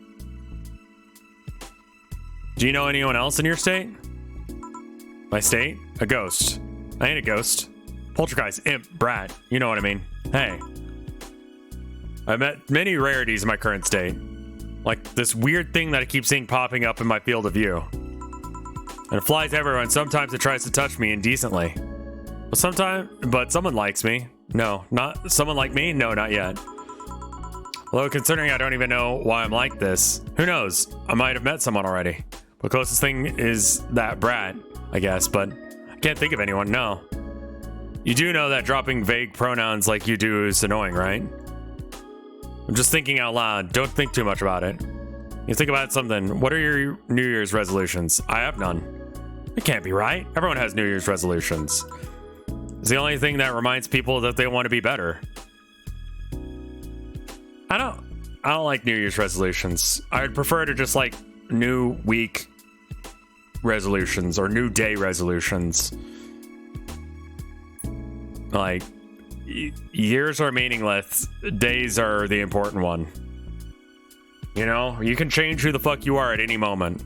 Do you know anyone else in your state? My state? A ghost. I ain't a ghost. Poltergeist, imp, brat. You know what I mean. Hey. I've met many rarities in my current state. Like this weird thing that I keep seeing popping up in my field of view. And it flies everywhere, and sometimes it tries to touch me indecently. But someone likes me. No, not someone like me? No, not yet. Although considering I don't even know why I'm like this, who knows? I might have met someone already. The closest thing is that brat, I guess, but I can't think of anyone, no. You do know that dropping vague pronouns like you do is annoying, right? I'm just thinking out loud. Don't think too much about it. You think about something. What are your New Year's resolutions? I have none. It can't be right. Everyone has New Year's resolutions. It's the only thing that reminds people that they want to be better. I don't like New Year's resolutions. I would prefer to just like new week resolutions or new day resolutions. Like years are meaningless, days are the important one. You know, you can change who the fuck you are at any moment.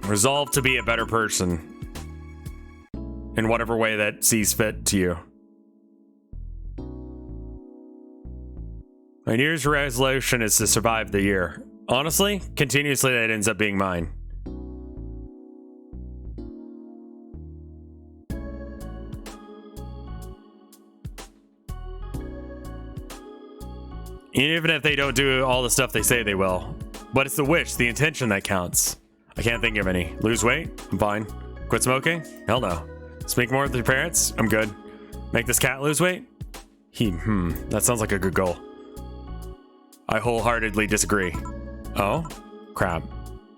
Resolve to be a better person in whatever way that sees fit to you. My New Year's resolution is to survive the year. Honestly, continuously that ends up being mine. Even if they don't do all the stuff they say they will. But it's the wish, the intention that counts. I can't think of any. Lose weight? I'm fine. Quit smoking? Hell no. Speak more with your parents? I'm good. Make this cat lose weight? That sounds like a good goal. I wholeheartedly disagree. Oh? Crap.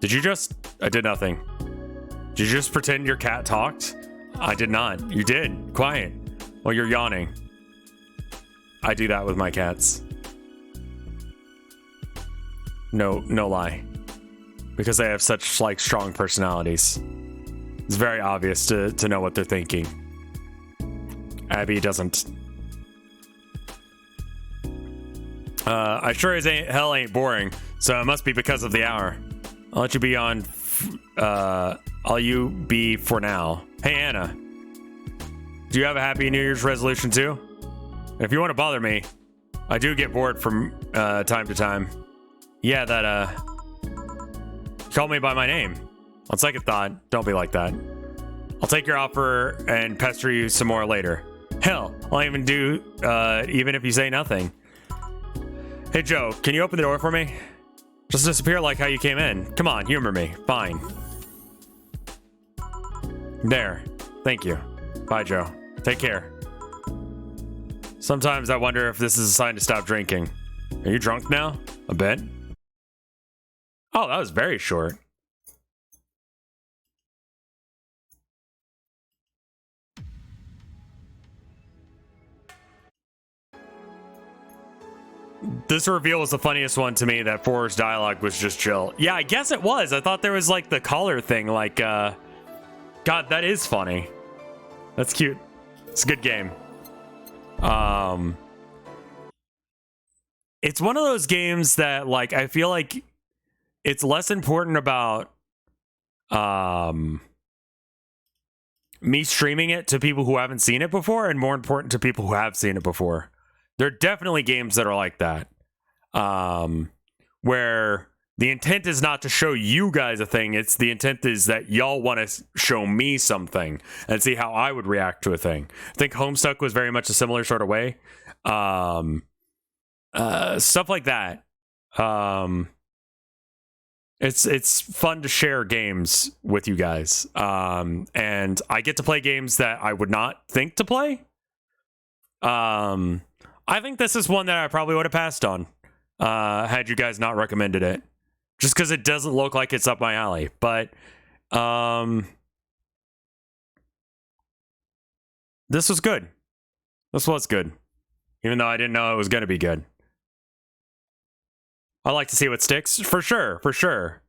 I did nothing. Did you just pretend your cat talked? I did not. You did. Quiet. Well, you're yawning. I do that with my cats. No lie. Because they have such, like, strong personalities. It's very obvious to know what they're thinking. Abby doesn't. I sure as hell ain't boring, so it must be because of the hour. I'll let you be on. I'll you be for now. Hey Anna, do you have a happy New Year's resolution too? If you want to bother me, I do get bored from time to time. Yeah, that call me by my name. On second thought, don't be like that. I'll take your offer and pester you some more later. Hell, I'll even do even if you say nothing. Hey Joe, can you open the door for me? Just disappear like how you came in. Come on, humor me. Fine. There. Thank you. Bye, Joe. Take care. Sometimes I wonder if this is a sign to stop drinking. Are you drunk now? A bit? Oh, that was very short. This reveal was the funniest one to me, that Four's dialogue was just chill. Yeah, I guess it was. I thought there was like the collar thing, like, God, that is funny. That's cute. It's a good game. It's one of those games that, like, I feel like it's less important about, me streaming it to people who haven't seen it before and more important to people who have seen it before. There are definitely games that are like that, where the intent is not to show you guys a thing. It's the intent is that y'all want to show me something and see how I would react to a thing. I think Homestuck was very much a similar sort of way. Stuff like that. It's fun to share games with you guys. And I get to play games that I would not think to play. I think this is one that I probably would have passed on had you guys not recommended it. Just because it doesn't look like it's up my alley. But this was good. This was good. Even though I didn't know it was going to be good. I like to see what sticks. For sure, for sure.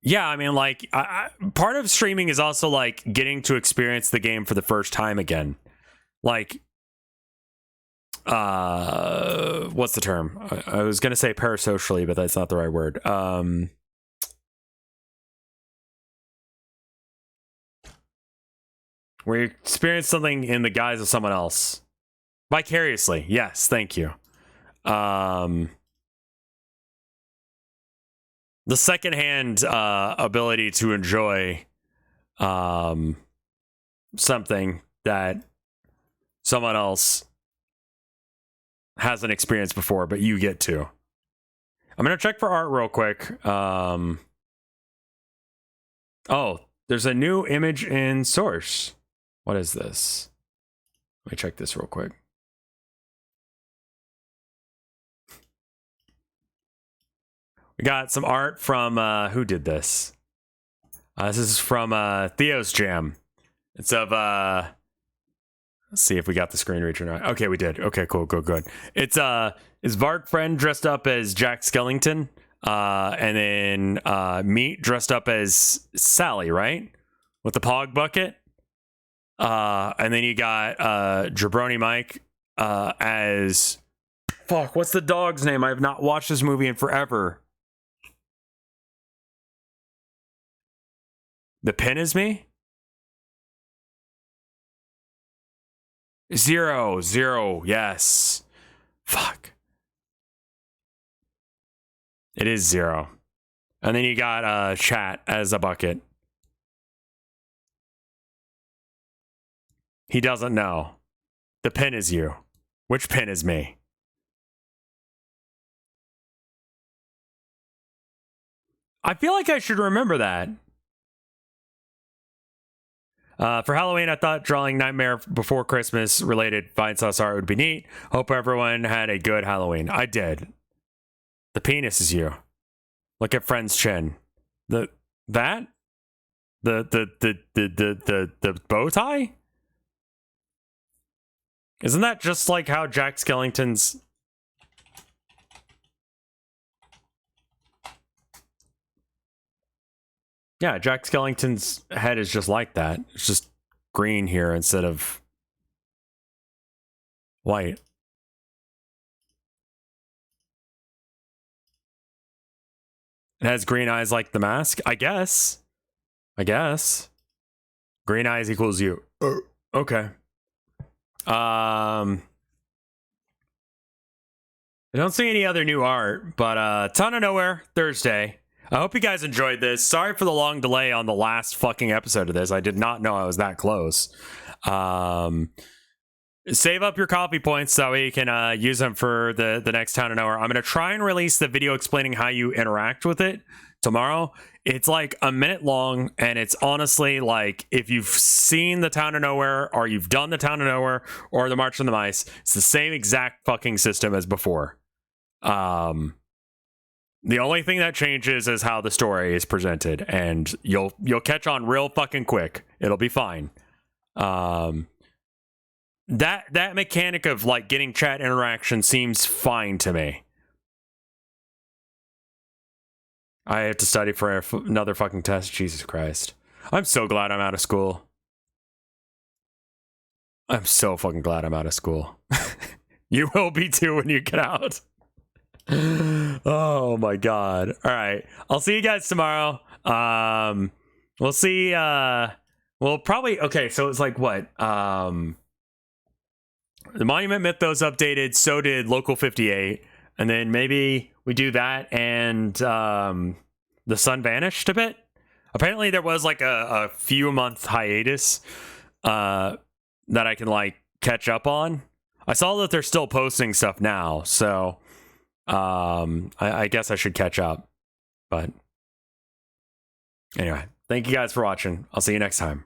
Yeah, I mean, like, part of streaming is also, like, getting to experience the game for the first time again. Like, what's the term? I was gonna say parasocially, but that's not the right word. Where you experience something in the guise of someone else. Vicariously, yes, thank you. The secondhand ability to enjoy something that someone else hasn't experienced before, but you get to. I'm gonna check for art real quick. Oh, there's a new image in source. What is this? Let me check this real quick. We got some art from who did this? This is from Theo's Jam. It's of let's see if we got the screen reach or not. Okay, we did. Okay, cool, good. It's is Vark friend dressed up as Jack Skellington, and then Meat dressed up as Sally, right? With the Pog bucket. And then you got Jabroni Mike as fuck, what's the dog's name? I have not watched this movie in forever. The Pin is me? Zero, yes. Fuck. It is Zero. And then you got Chat as a bucket. He doesn't know. The Pin is you. Which Pin is me? I feel like I should remember that. For Halloween, I thought drawing Nightmare Before Christmas related Vinesauce art would be neat. Hope everyone had a good Halloween. I did. The penis is you. Look at Friend's chin. The bow tie? Isn't that just like how Jack Skellington's... Yeah, Jack Skellington's head is just like that. It's just green here instead of white. It has green eyes like the mask? I guess. Green eyes equals you. Okay. I don't see any other new art, but Ton of Nowhere, Thursday. I hope you guys enjoyed this. Sorry for the long delay on the last fucking episode of this. I did not know I was that close. Save up your coffee points so you can use them for the next Town of Nowhere. I'm going to try and release the video explaining how you interact with it tomorrow. It's like a minute long, and it's honestly like, if you've seen the Town of Nowhere, or you've done the Town of Nowhere, or the March on the Mice, it's the same exact fucking system as before. The only thing that changes is how the story is presented, and you'll catch on real fucking quick. It'll be fine. That mechanic of like getting chat interaction seems fine to me. I have to study for another fucking test. Jesus Christ. I'm so glad I'm out of school. I'm so fucking glad I'm out of school. You will be too when you get out. Oh my god. All right, I'll see you guys tomorrow. We'll see. We'll probably, okay, so it's like what, the Monument Mythos updated, so did Local 58, and then maybe we do that, and the sun vanished a bit. Apparently there was like a few month hiatus that I can like catch up on. I saw that they're still posting stuff now, so I guess I should catch up. But anyway, thank you guys for watching. I'll see you next time.